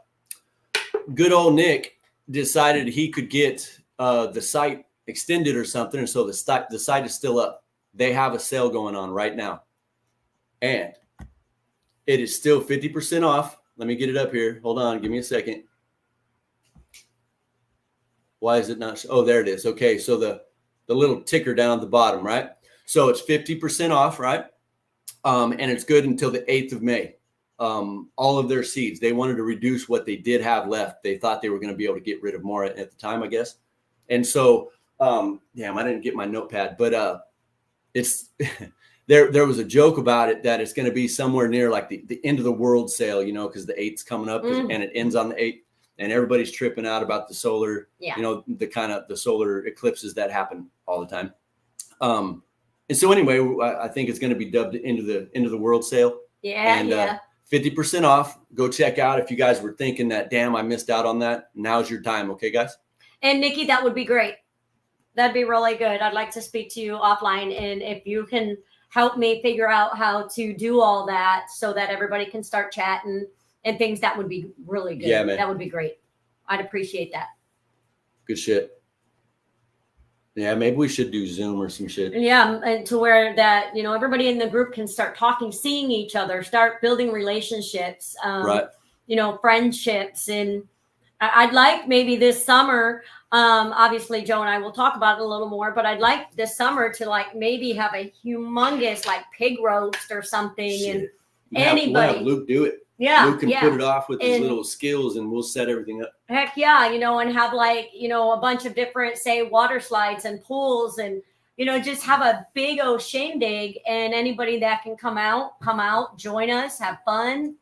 good old Nick decided he could get the site extended or something, and so the site is still up. They have a sale going on right now, and it is still 50% off. Let me get it up here. Hold on, give me a second. Why is it not? Oh, there it is. Okay, so the little ticker down at the bottom, right? So it's 50% off, right? And it's good until the 8th of May. All of their seeds, they wanted to reduce what they did have left. They thought they were going to be able to get rid of more at the time, I guess. And so, damn, I didn't get my notepad, but it's there was a joke about it that it's going to be somewhere near like the end of the world sale, you know, because the 8th's coming up and it ends on the 8th, and everybody's tripping out about the solar, you know, the solar eclipses that happen all the time. And so anyway, I think it's going to be dubbed into the world sale. Yeah, and 50% off. Go check out if you guys were thinking that, damn, I missed out on that. Now's your time. Okay, guys? And Nikki, that would be great. That'd be really good. I'd like to speak to you offline. And if you can help me figure out how to do all that so that everybody can start chatting and things, that would be really good. Yeah, man. That would be great. I'd appreciate that. Good shit. Yeah, maybe we should do Zoom or some shit. Yeah, and to where that, you know, everybody in the group can start talking, seeing each other, start building relationships, right? You know, friendships. And I'd like maybe this summer, obviously Joe and I will talk about it a little more, but I'd like this summer to like maybe have a humongous like pig roast or something. Shit. And anybody. We'll have Luke do it. Yeah. Luke can put it off with his little skills and we'll set everything up. Heck yeah. You know, and have like, you know, a bunch of different, say, water slides and pools and, you know, just have a big old shindig, and anybody that can come out, join us, have fun,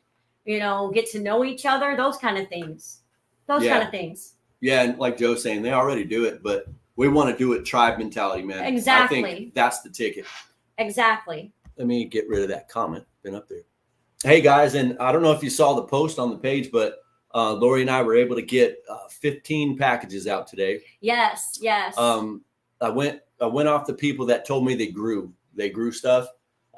you know, get to know each other, those kind of things. Kind of things. Yeah. And like Joe's saying, they already do it, but we want to do it tribe mentality, man. Exactly. I think that's the ticket. Exactly. Let me get rid of that comment. Been up there. Hey guys, and I don't know if you saw the post on the page, but Lori and I were able to get 15 packages out today. Yes. I went off the people that told me they grew stuff.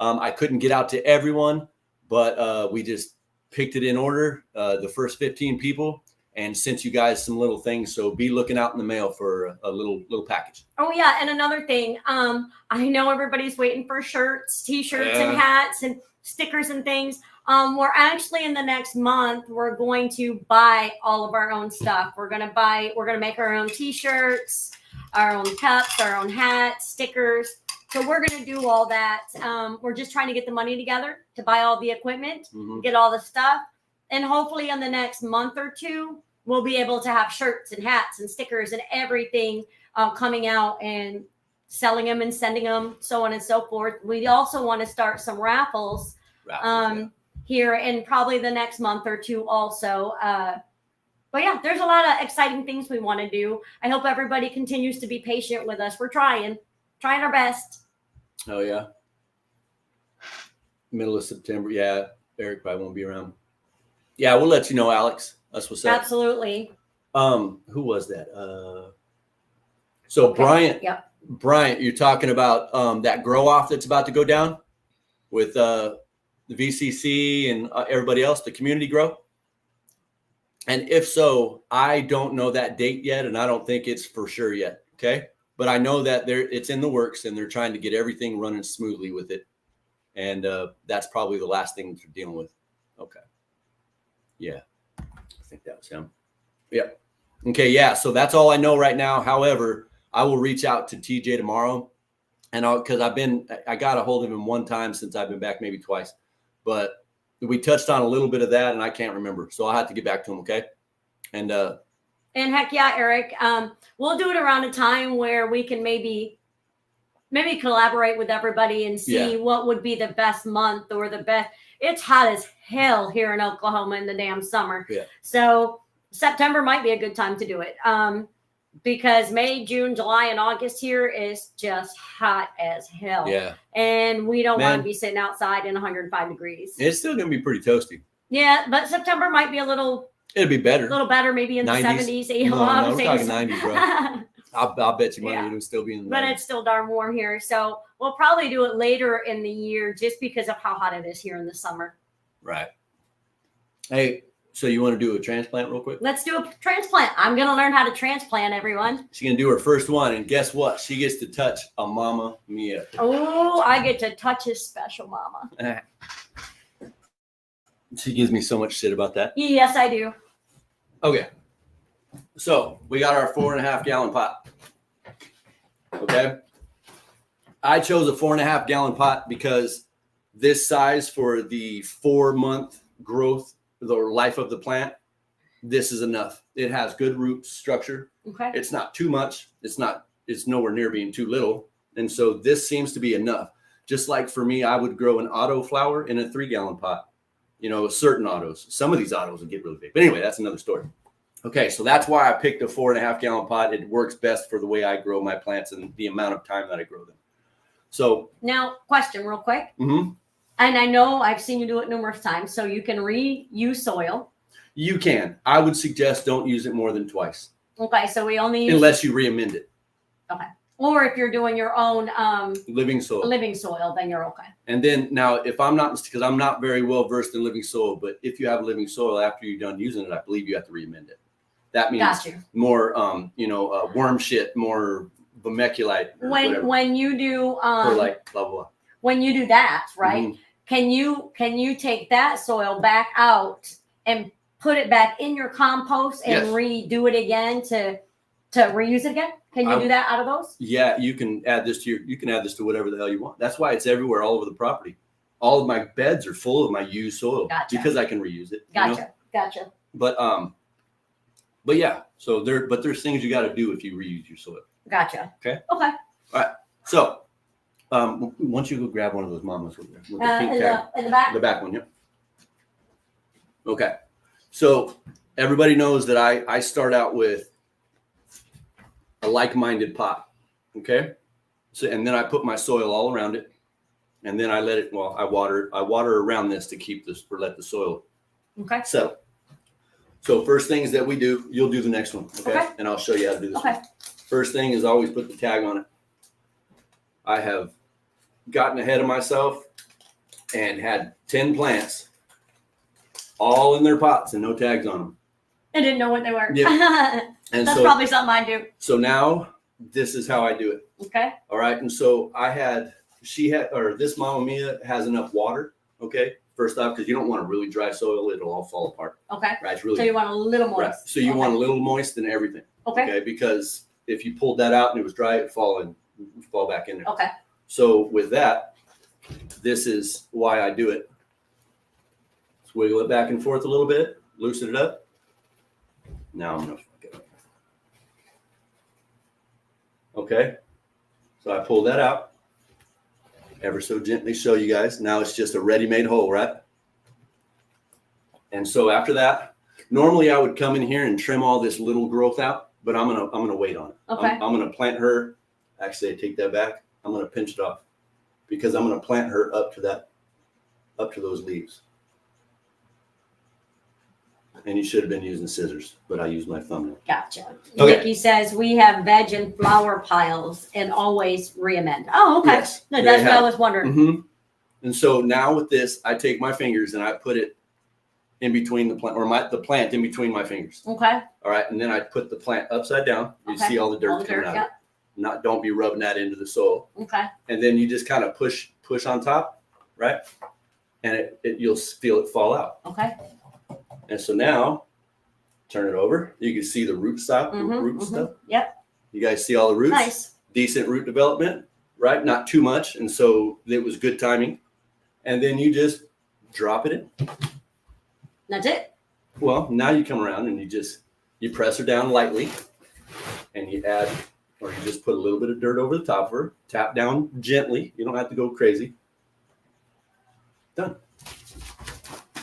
I couldn't get out to everyone, but we just picked it in order, the first 15 people, and sent you guys some little things. So be looking out in the mail for a little package. Oh yeah, and another thing, I know everybody's waiting for shirts, t-shirts, and hats and stickers and things. We're actually in the next month, we're going to buy all of our own stuff. We're going to make our own t-shirts, our own cups, our own hats, stickers. So we're going to do all that. We're just trying to get the money together to buy all the equipment, get all the stuff. And hopefully in the next month or two, we'll be able to have shirts and hats and stickers and everything coming out and selling them and sending them, so on and so forth. We also want to start some raffles here in probably the next month or two also. But yeah, there's a lot of exciting things we want to do. I hope everybody continues to be patient with us. We're trying our best. Oh yeah. Middle of September. Yeah. Eric probably won't be around. Yeah. We'll let you know, Alex. That's what's up. Absolutely. Who was that? So okay. Bryant. Yep. Bryant, you're talking about that grow off that's about to go down with the VCC and everybody else, the community grow. And if so, I don't know that date yet, and I don't think it's for sure yet. Okay, but I know that it's in the works, and they're trying to get everything running smoothly with it. And that's probably the last thing they're dealing with. Okay. Yeah, I think that was him. Yep. Okay. Yeah. So that's all I know right now. However, I will reach out to TJ tomorrow, and because I got a hold of him one time since I've been back, maybe twice, but we touched on a little bit of that, and I can't remember, so I'll have to get back to him. Okay. And heck yeah, Eric, we'll do it around a time where we can maybe collaborate with everybody and see what would be the best month or the best. It's hot as hell here in Oklahoma in the damn summer. Yeah. So September might be a good time to do it. Because May, June, July, and August here is just hot as hell. Yeah. And we don't want to be sitting outside in 105 degrees. It's still going to be pretty toasty. Yeah, but September might be it'll be better. A little better, maybe in 90s. The 70s. No, we're talking 90s, bro. I'll bet you money it'll still be in the 90s. But it's still darn warm here. So we'll probably do it later in the year just because of how hot it is here in the summer. Right. Hey, So you want to do a transplant real quick? Let's do a transplant. I'm going to learn how to transplant, everyone. She's going to do her first one. And guess what? She gets to touch a Mama Mia. Oh, I get to touch his special mama. She gives me so much shit about that. Yes, I do. Okay. So we got our 4.5 gallon pot. Okay. I chose a 4.5 gallon pot because this size for the 4-month growth, the life of the plant, this is enough. It has good root structure. Okay. It's not too much. It's nowhere near being too little. And so this seems to be enough. Just like for me, I would grow an auto flower in a 3-gallon pot. You know, certain autos. Some of these autos will get really big. But anyway, that's another story. Okay, so that's why I picked a 4.5 gallon pot. It works best for the way I grow my plants and the amount of time that I grow them. So now, question real quick. Mm-hmm. And I know I've seen you do it numerous times. So you can reuse soil. You can. I would suggest don't use it more than twice. Okay, so we only use unless you re-amend it. Okay. Or if you're doing your own living soil, then you're okay. And then now, if I'm not, because I'm not very well versed in living soil, but if you have living soil after you're done using it, I believe you have to re-amend it. That means more, worm shit, more vermiculite. When you do or like blah blah. When you do that, right? Mm-hmm. Can you take that soil back out and put it back in your compost and redo it again to reuse it again? Can you do that out of those? Yeah, you can add this to whatever the hell you want. That's why it's everywhere, all over the property. All of my beds are full of my used soil because I can reuse it. Gotcha. But yeah, so there's things you got to do if you reuse your soil. Gotcha. Okay. All right. So, once you go grab one of those mamas with the pink tag. In the back. The back one, yep. Okay. So everybody knows that I start out with a like-minded pot. Okay. So, and then I put my soil all around it, and then I let it. Well, I water around this to keep this or let the soil settle. So first things that we do, you'll do the next one, okay? And I'll show you how to do this one. First thing is always put the tag on it. I have gotten ahead of myself and had 10 plants all in their pots and no tags on them. I didn't know what they were. Yeah. And that's probably something I do. So now this is how I do it. Okay. All right. And so this Mama Mia has enough water. Okay. First off, because you don't want a really dry soil, it'll all fall apart. Okay. Right. It's really, so you want a little moist. Right. So you want a little moist in everything. Okay. Because if you pulled that out and it was dry, it'd fall back in there. Okay. So with that, this is why I do it. Let's wiggle it back and forth a little bit, loosen it up. Now I'm gonna fuck it up. Okay. So I pull that out. Ever so gently show you guys. Now it's just a ready-made hole, right? And so after that, normally I would come in here and trim all this little growth out, but I'm gonna wait on it. Okay. I'm gonna plant her. Actually, I take that back. I'm gonna pinch it off because I'm gonna plant her up to those leaves. And you should have been using scissors, but I used my thumbnail. Gotcha. Okay. Nikki says we have veg and flower piles and always re-amend. Oh, okay. Yes, no, that's what I was wondering. Mm-hmm. And so now with this, I take my fingers and I put it in between the plant, or the plant in between my fingers. Okay. All right, and then I put the plant upside down. You see all the dirt coming out. Yep. Don't be rubbing that into the soil. Okay. And then you just kind of push on top, right? And you'll feel it fall out. Okay. And so now, turn it over. You can see the root stuff. Yep. You guys see all the roots? Nice. Decent root development, right? Not too much. And so it was good timing. And then you just drop it in. That's it? Well, now you come around and you press her down lightly. And you add, or you just put a little bit of dirt over the top of her. Tap down gently. You don't have to go crazy. Done.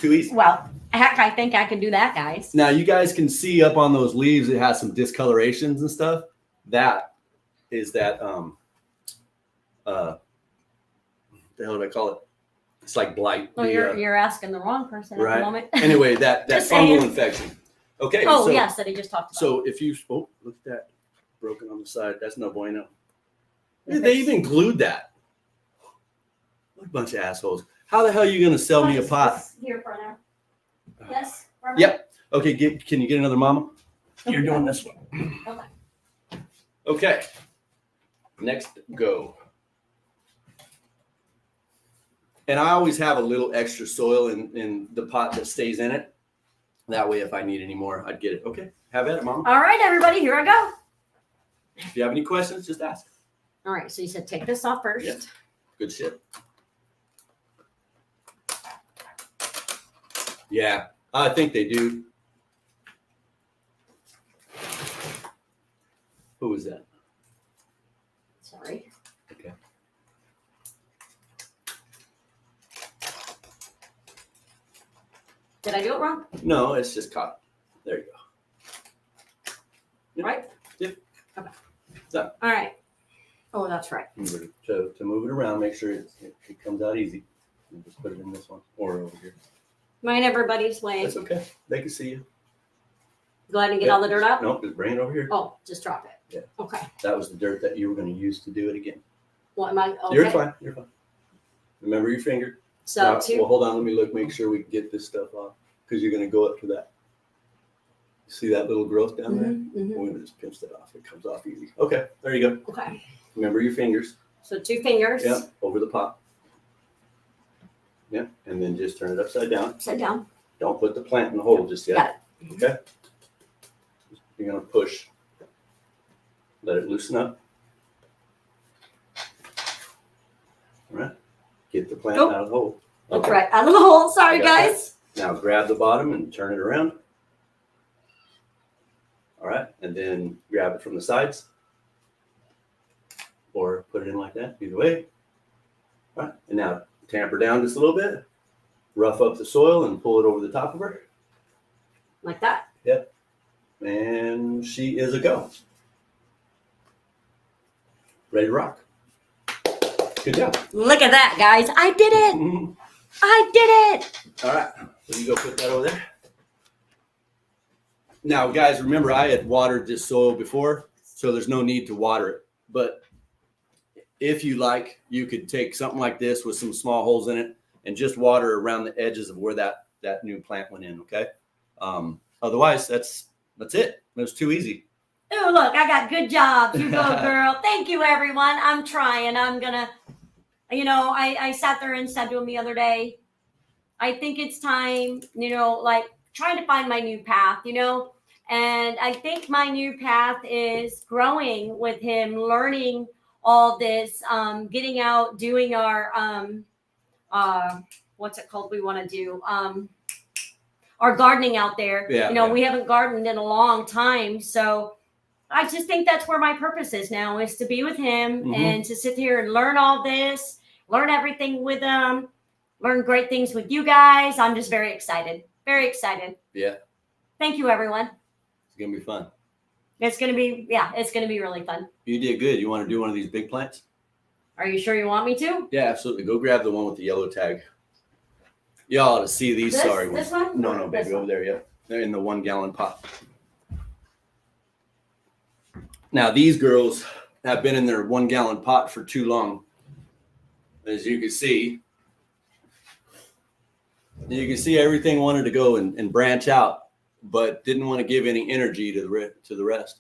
Too easy. Well, heck, I think I can do that, guys. Now you guys can see up on those leaves, it has some discolorations and stuff. That is that, what the hell did I call it? It's like blight. Well, you're asking the wrong person at the moment. Anyway, that fungal infection. Okay. Oh, yes, that he just talked about. So if you, look at that broken on the side. That's no bueno. They even glued that. What a bunch of assholes. How the hell are you going to sell me a pot? Here for now. Yes. Yep. Okay, can you get another mama? You're doing this one. Okay. Okay. Next, go. And I always have a little extra soil in the pot that stays in it. That way, if I need any more, I'd get it. Okay, have at it, Mama. All right, everybody, here I go. If you have any questions, just ask. All right, so you said take this off first. Yeah. Good shit. Yeah, I think they do. Who was that? Sorry. Okay. Did I do it wrong? No, it's just caught. There you go. Yep. Right? Yep. Okay. Done. All right. Oh, that's right. To move it around, make sure it comes out easy. And just put it in this one or over here. Mind everybody's way. That's okay. They can see you. Go ahead and get all the dirt out? No, just bring it over here. Oh, just drop it. Yeah. Okay. That was the dirt that you were going to use to do it again. What am I? Okay. You're fine. You're fine. Remember your finger. So now, well, hold on. Let me look. Make sure we can get this stuff off because you're going to go up to that. See that little growth down there? Mm-hmm. We're going to just pinch that off. It comes off easy. Okay. There you go. Okay. Remember your fingers. So 2 fingers. Yeah. Over the pot. Yeah. And then just turn it upside down. Upside down. Don't put the plant in the hole just yet. Got it. Okay. You're going to push. Let it loosen up. All right. Get the plant out of the hole. That's right. Out of the hole. Sorry, guys. That. Now grab the bottom and turn it around. All right. And then grab it from the sides. Or put it in like that. Either way. All right. And now tamper down just a little bit. Rough up the soil and pull it over the top of her. Like that? Yep. And she is a go. Ready to rock. Good job. Look at that, guys. I did it. Mm-hmm. I did it. All right. So you go put that over there. Now, guys, remember I had watered this soil before, so there's no need to water it. But if you like, you could take something like this with some small holes in it and just water around the edges of where that new plant went in, okay? Otherwise, that's it. It was too easy. Oh, look, I got good jobs. You go, girl. Thank you, everyone. I'm trying. I'm going to, I sat there and said to him the other day, I think it's time, like trying to find my new path, and I think my new path is growing with him, learning all this, getting out, doing our, what's it called? We want to do, our gardening out there. Yeah, we haven't gardened in a long time. So I just think that's where my purpose is now, is to be with him and to sit here and learn all this, learn everything with him, learn great things with you guys. I'm just very excited. Very excited. Yeah. Thank you, everyone. It's going to be fun. It's going to be really fun. You did good. You want to do one of these big plants? Are you sure you want me to? Yeah, absolutely. Go grab the one with the yellow tag. Y'all ought to see these This one? No, baby, over there, yeah. They're in the 1 gallon pot. Now, these girls have been in their 1 gallon pot for too long. As you can see, everything wanted to go and branch out, but didn't want to give any energy to the rest.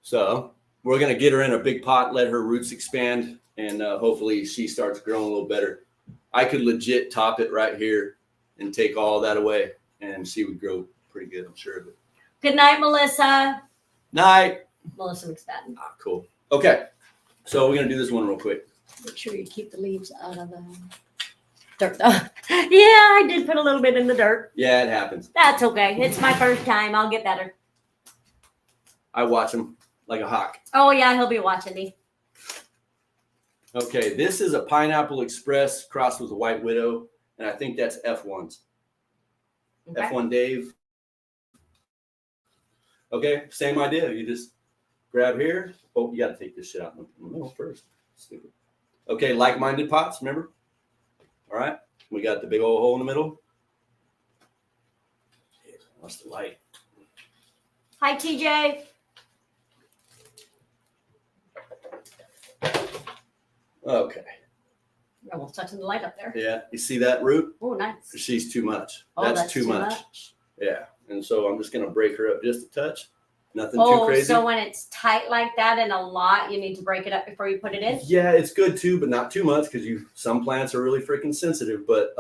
So we're going to get her in a big pot, let her roots expand, and hopefully she starts growing a little better. I could legit top it right here and take all that away, and she would grow pretty good, I'm sure of it. Good night, Melissa. Night. Melissa McSpadden. Ah, cool. Okay, so we're going to do this one real quick. Make sure you keep the leaves out of the dirt. Yeah, I did put a little bit in the dirt. Yeah, it happens. That's okay. It's my first time. I'll get better. I watch him like a hawk. Oh, yeah, he'll be watching me. Okay, this is a Pineapple Express crossed with a White Widow, and I think that's F1s. Okay. F1 Dave. Okay, same idea. You just grab here. Oh, you got to take this shit out in the middle first. Stupid. Okay, like-minded pots, remember? All right, we got the big old hole in the middle. What's the light? Hi, TJ. Okay. I was touching the light up there. Yeah, you see that root? Oh, nice. She's too much. Oh, That's too much. Yeah, and so I'm just gonna break her up just a touch. Nothing too crazy. So when it's tight like that and a lot, you need to break it up before you put it in? Yeah, it's good too, but not too much because some plants are really freaking sensitive. But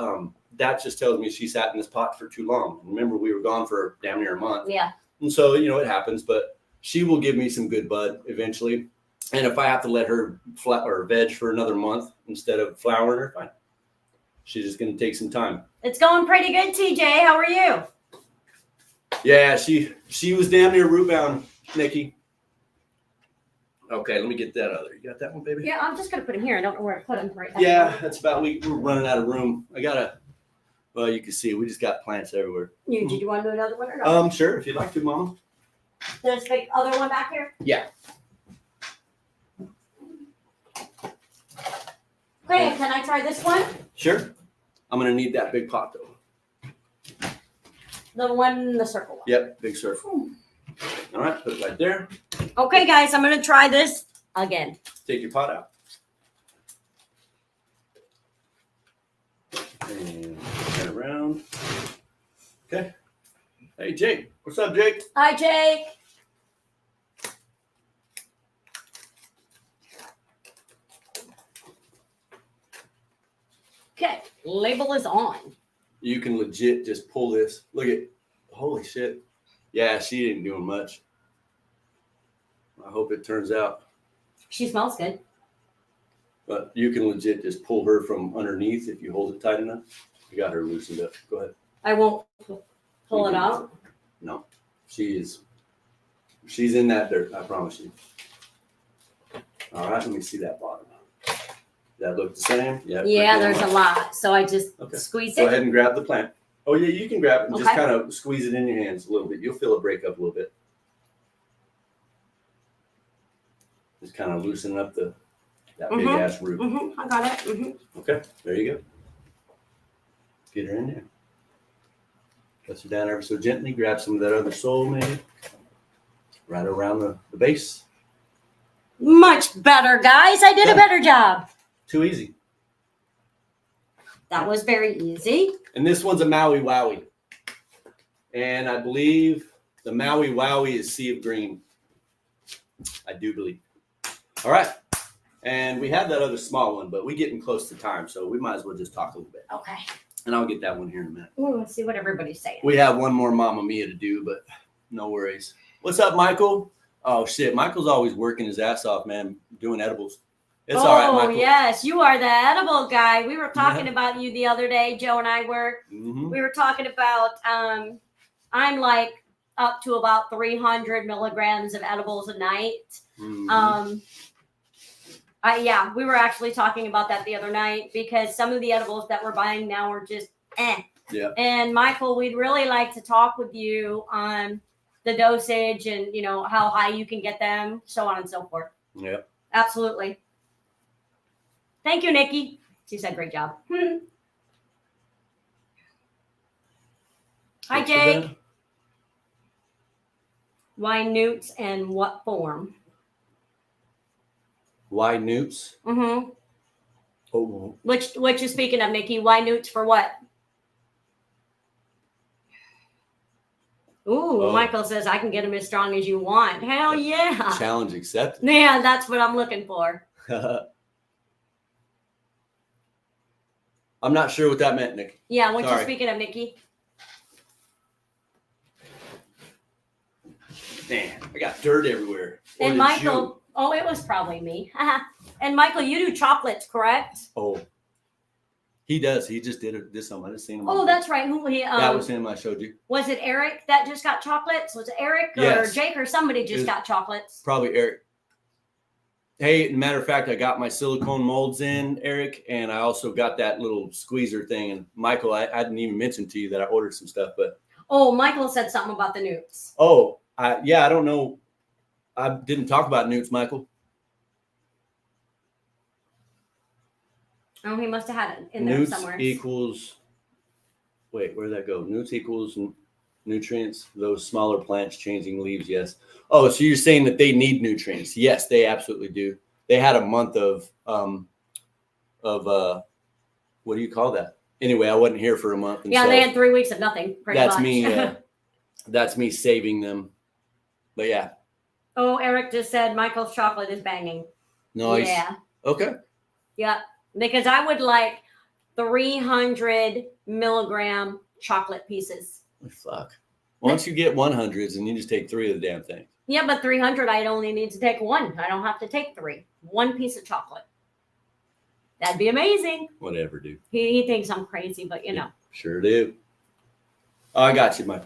that just tells me she sat in this pot for too long. Remember, we were gone for damn near a month. Yeah. And so, it happens, but she will give me some good bud eventually. And if I have to let her veg for another month instead of flowering her, fine. She's just going to take some time. It's going pretty good, TJ. How are you? Yeah, she was damn near root bound, Nikki. Okay, let me get that other. You got that one, baby? Yeah, I'm just going to put him here. I don't know where to put him right now. Yeah, that's about, we're running out of room. Well, you can see, we just got plants everywhere. Did you want to do another one or not? Sure, if you'd like to, Mom. There's the other one back here? Yeah. Okay, can I try this one? Sure. I'm going to need that big pot, though. The one in the circle one. Yep, big circle. All right, put it right there. Okay, guys, I'm going to try this again. Take your pot out. And turn it around. Okay. Hey, Jake. What's up, Jake? Hi, Jake. Okay, label is on. You can legit just pull this. Look at, holy shit. Yeah, she didn't do much. I hope it turns out. She smells good. But you can legit just pull her from underneath if you hold it tight enough. You got her loosened up. Go ahead. I won't pull it out. No, she's in that dirt. I promise you. All right, let me see that bottom. Does that look the same? Yeah, there's a lot. So I just squeeze it. Go ahead and grab the plant. Oh yeah, you can grab it and just kind of squeeze it in your hands a little bit. You'll feel it break up a little bit. Just kind of loosen up that big ass root. I got it. Okay, there you go. Get her in there. Press her down ever so gently. Grab some of that other soil, maybe. Right around the base. Much better, guys. I did a better job. Too easy. That was very easy. And this one's a Maui Wowie. And I believe the Maui Wowie is Sea of Green. I do believe. All right. And we have that other small one, but we're getting close to time, so we might as well just talk a little bit. Okay. And I'll get that one here in a minute. Ooh, let's see what everybody's saying. We have one more Mamma Mia to do, but no worries. What's up, Michael? Oh, shit. Michael's always working his ass off, man, doing edibles. It's all right, Michael. Oh, yes. You are the edible guy. We were talking about you the other day. Joe and I were. We were talking about, I'm like up to about 300 milligrams of edibles a night. We were actually talking about that the other night because some of the edibles that we're buying now are just Yeah. And Michael, we'd really like to talk with you on the dosage and, how high you can get them, so on and so forth. Yeah. Absolutely. Thank you, Nikki. She said, great job. Hi, Jake. Why newts and what form? Why newts? Oh. Which you're speaking of, Nikki? Why newts for what? Ooh, Michael says I can get them as strong as you want. Hell yeah. Challenge accepted. Yeah, that's what I'm looking for. I'm not sure what that meant, Nick. Yeah, what you're speaking of, Nikki. Man, I got dirt everywhere. And Michael, it was probably me. And Michael, you do chocolates, correct? Oh, he does. He just did this on. I just seen him. Oh, that's right. That was him. I showed you. Was it Eric that just got chocolates? Was it Eric or Jake or somebody just got chocolates? Probably Eric. Hey, matter of fact, I got my silicone molds in, Eric, and I also got that little squeezer thing. And Michael, I didn't even mention to you that I ordered some stuff, but. Oh, Michael said something about the newts. Oh, I don't know. I didn't talk about newts, Michael. Oh, he must have had it in there somewhere. Newts equals, wait, where'd that go? Newts equals nutrients, those smaller plants changing leaves, yes. Oh, so you're saying that they need nutrients. Yes, they absolutely do. They had a month of what do you call that? Anyway, I wasn't here for a month. And they had 3 weeks of nothing. That's much. me. That's me saving them. But yeah. Oh, Eric just said Michael's chocolate is banging. Nice. Yeah. Okay. Yeah, because I would like 300 milligram chocolate pieces. Fuck. Once you get 100s, and you just take 3 of the damn thing. Yeah, but 300, I'd only need to take 1. I don't have to take 3. 1 piece of chocolate. That'd be amazing. Whatever, dude. He thinks I'm crazy, but you know. Sure do. Oh, I got you, Mike.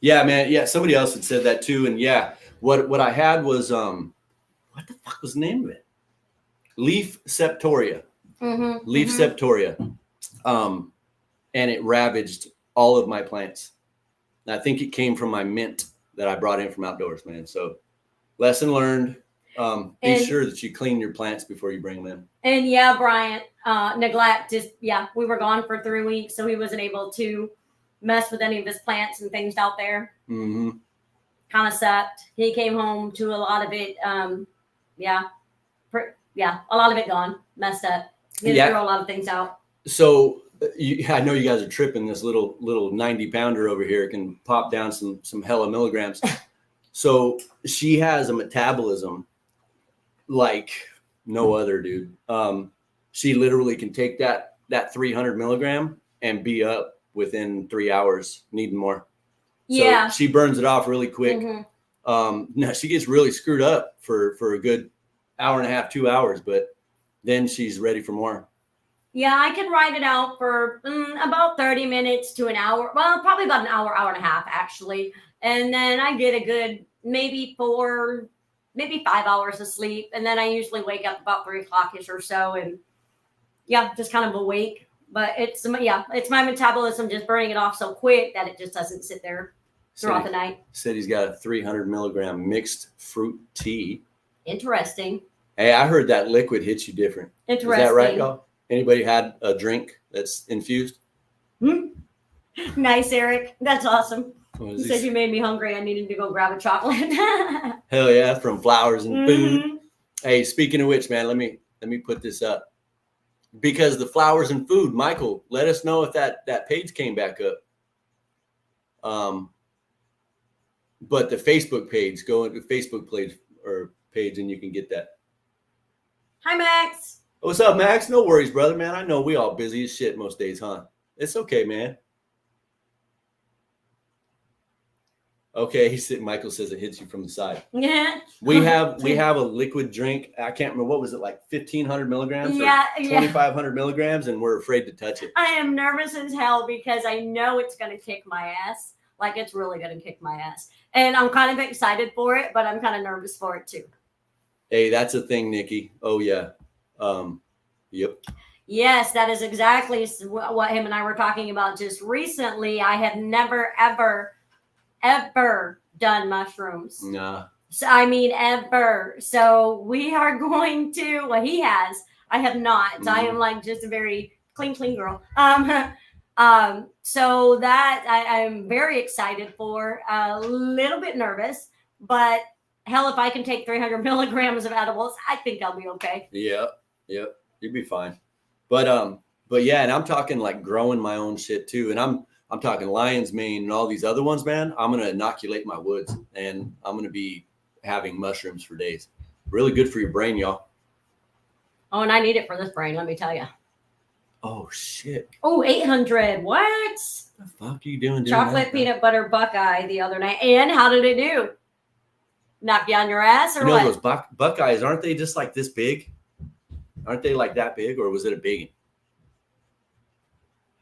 Yeah, man. Yeah, somebody else had said that too. And yeah, what I had was what the fuck was the name of it? Leaf septoria. Leaf septoria. And it ravaged all of my plants. And I think it came from my mint that I brought in from outdoors, man. So lesson learned. Be sure that you clean your plants before you bring them in. And yeah, Bryant, neglect is, we were gone for 3 weeks, so he wasn't able to mess with any of his plants and things out there. Kind of sucked. He came home to a lot of it. A lot of it gone, messed up. He had to throw a lot of things out. So I know you guys are tripping. This little 90 pounder over here can pop down some hella milligrams. So she has a metabolism like no other, dude. She literally can take that 300 milligram and be up within 3 hours, needing more. So she burns it off really quick. Now she gets really screwed up for a good hour and a half, 2 hours, but then she's ready for more. Yeah, I can ride it out for about 30 minutes to an hour. Well, probably about an hour, hour and a half, actually. And then I get a good maybe 5 hours of sleep. And then I usually wake up about 3 o'clock-ish or so. And just kind of awake. But it's my metabolism just burning it off so quick that it just doesn't sit there throughout the night. Said he's got a 300 milligram mixed fruit tea. Interesting. Hey, I heard that liquid hits you different. Interesting. Is that right, y'all? Anybody had a drink that's infused? Nice, Eric. That's awesome. You said you made me hungry. I needed to go grab a chocolate. Hell yeah, from flowers and food. Hey, speaking of which, man, let me put this up. Because the flowers and food, Michael, let us know if that page came back up. But the Facebook page, go into Facebook page and you can get that. Hi, Max. What's up, Max? No worries, brother, man. I know we all busy as shit most days, huh? It's okay, man. Okay, Michael says it hits you from the side. Yeah. We have a liquid drink. I can't remember, what was it, like 1,500 milligrams? Yeah. 2,500 milligrams, and we're afraid to touch it. I am nervous as hell because I know it's going to kick my ass. Like, it's really going to kick my ass. And I'm kind of excited for it, but I'm kind of nervous for it too. Hey, that's a thing, Nikki. Oh, yeah. Yep. Yes, that is exactly what him and I were talking about just recently. I have never, ever done mushrooms. Nah. So, I mean, ever. So we are going to, well, he has. I have not. I am like just a very clean girl. So that I'm very excited for, a little bit nervous, but hell, if I can take 300 milligrams of edibles, I think I'll be okay. Yep. You'd be fine. But yeah, and I'm talking like growing my own shit too. And I'm talking lion's mane and all these other ones, man. I'm going to inoculate my woods and I'm going to be having mushrooms for days. Really good for your brain, y'all. Oh, and I need it for this brain, let me tell you. Oh, shit. Oh, 800. What? The fuck are you doing? Chocolate peanut butter Buckeye the other night. And how did it do? Knock you on your ass or what? Those Buckeyes, aren't they just like this big? Aren't they like that big, or was it a big one?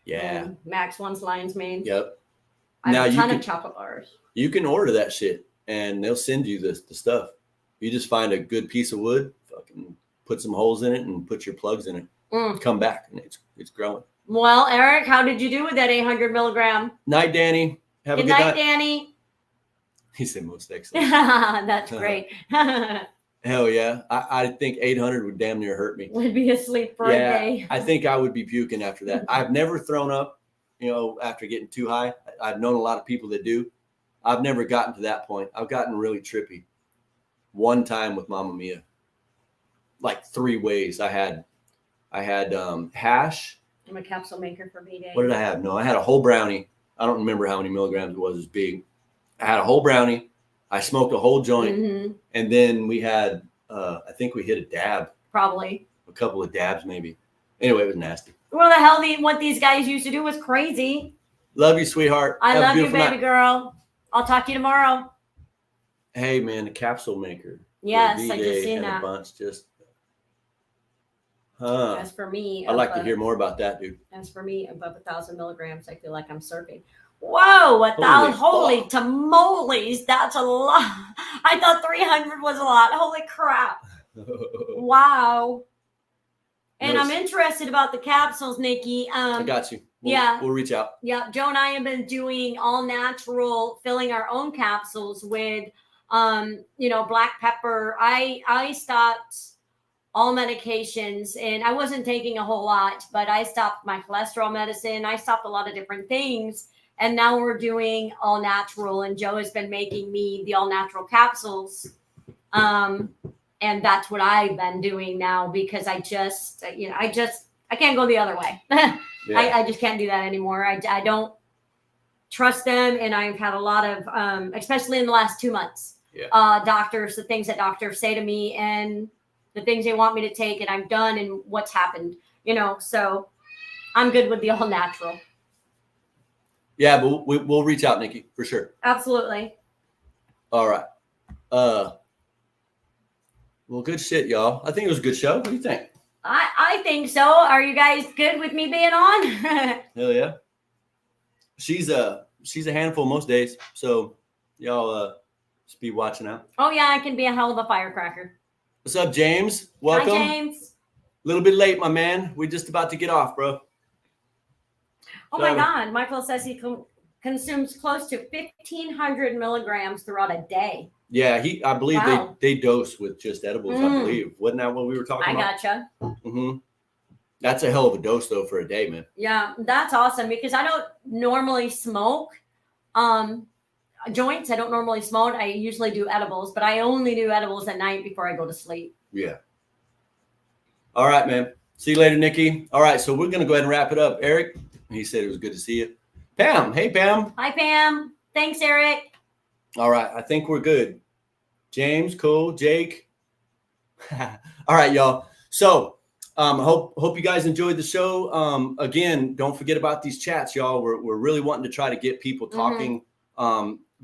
Yeah. Max wants lion's mane. Yep. I have a ton of chocolate bars. You can order that shit, and they'll send you the stuff. You just find a good piece of wood, fucking put some holes in it, and put your plugs in it. Come back, and it's growing. Well, Eric, how did you do with that 800 milligram? Night, Danny. Have a good night, Danny. He said most excellent. That's great. Hell yeah. I think 800 would damn near hurt me. Would be asleep for a day. I think I would be puking after that. I've never thrown up, after getting too high. I've known a lot of people that do. I've never gotten to that point. I've gotten really trippy. One time with Mamma Mia. Like 3 ways. I had I had hash. I'm a capsule maker for V-Day. What did I have? No, I had a whole brownie. I don't remember how many milligrams it was. It was big. I had a whole brownie. I smoked a whole joint. And then we had, I think we hit a dab. Probably. A couple of dabs maybe. Anyway, it was nasty. Well, the hell, what these guys used to do was crazy. Love you, sweetheart. I love you, baby girl. I'll talk to you tomorrow. Hey, man, the capsule maker. Yes, I just seen that. A bunch just. As for me, I'd like to hear more about that, dude. As for me, above 1,000 milligrams, I feel like I'm surfing. Whoa, 1,000! Holy tamales, that's a lot. I thought 300 was a lot. Holy crap! Wow. And I'm interested about the capsules, Nikki. I got you. We'll reach out. Yeah, Joe and I have been doing all natural, filling our own capsules with, black pepper. I stopped all medications, and I wasn't taking a whole lot, but I stopped my cholesterol medicine. I stopped a lot of different things, and now we're doing all natural. And Joe has been making me the all natural capsules. And that's what I've been doing now because I can't go the other way. I just can't do that anymore. I don't trust them. And I've had a lot of, especially in the last 2 months, the things that doctors say to me and the things they want me to take, and I've done and what's happened, so I'm good with the all natural. Yeah, but we'll reach out, Nikki, for sure. Absolutely. All right. Well, good shit, y'all. I think it was a good show. What do you think? I think so. Are you guys good with me being on? Hell yeah. She's a handful most days, so y'all just be watching out. Oh yeah, I can be a hell of a firecracker. What's up, James? Welcome. Hi, James. A little bit late, my man. We're just about to get off, bro. Oh my God. Michael says he consumes close to 1,500 milligrams throughout a day. Yeah, I believe they dose with just edibles, I believe. Wasn't that what we were talking about? I gotcha. That's a hell of a dose, though, for a day, man. Yeah, that's awesome because I don't normally smoke joints. I don't normally smoke. I usually do edibles, but I only do edibles at night before I go to sleep. Yeah. All right, man. See you later, Nikki. All right, so we're going to go ahead and wrap it up. Eric, he said it was good to see you. Pam, hey, Pam. Hi, Pam. Thanks, Eric. All right, I think we're good. James, cool. Jake. All right, y'all. So hope you guys enjoyed the show. Again, don't forget about these chats, y'all. We're really wanting to try to get people talking.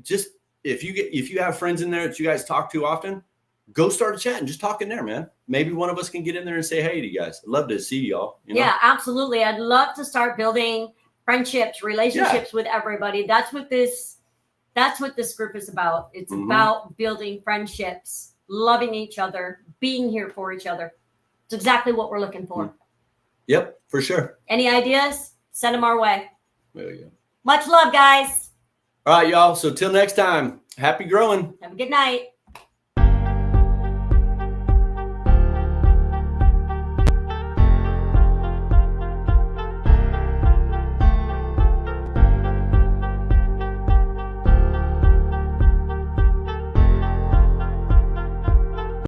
Just if you have friends in there that you guys talk to often, go start a chat and just talk in there, man. Maybe one of us can get in there and say hey to you guys. I'd love to see y'all. Yeah, absolutely. I'd love to start building friendships, relationships with everybody. That's what this group is about. It's about building friendships, loving each other, being here for each other. It's exactly what we're looking for. Yep, for sure. Any ideas? Send them our way. There you go. Much love, guys. All right, y'all. So till next time, happy growing. Have a good night.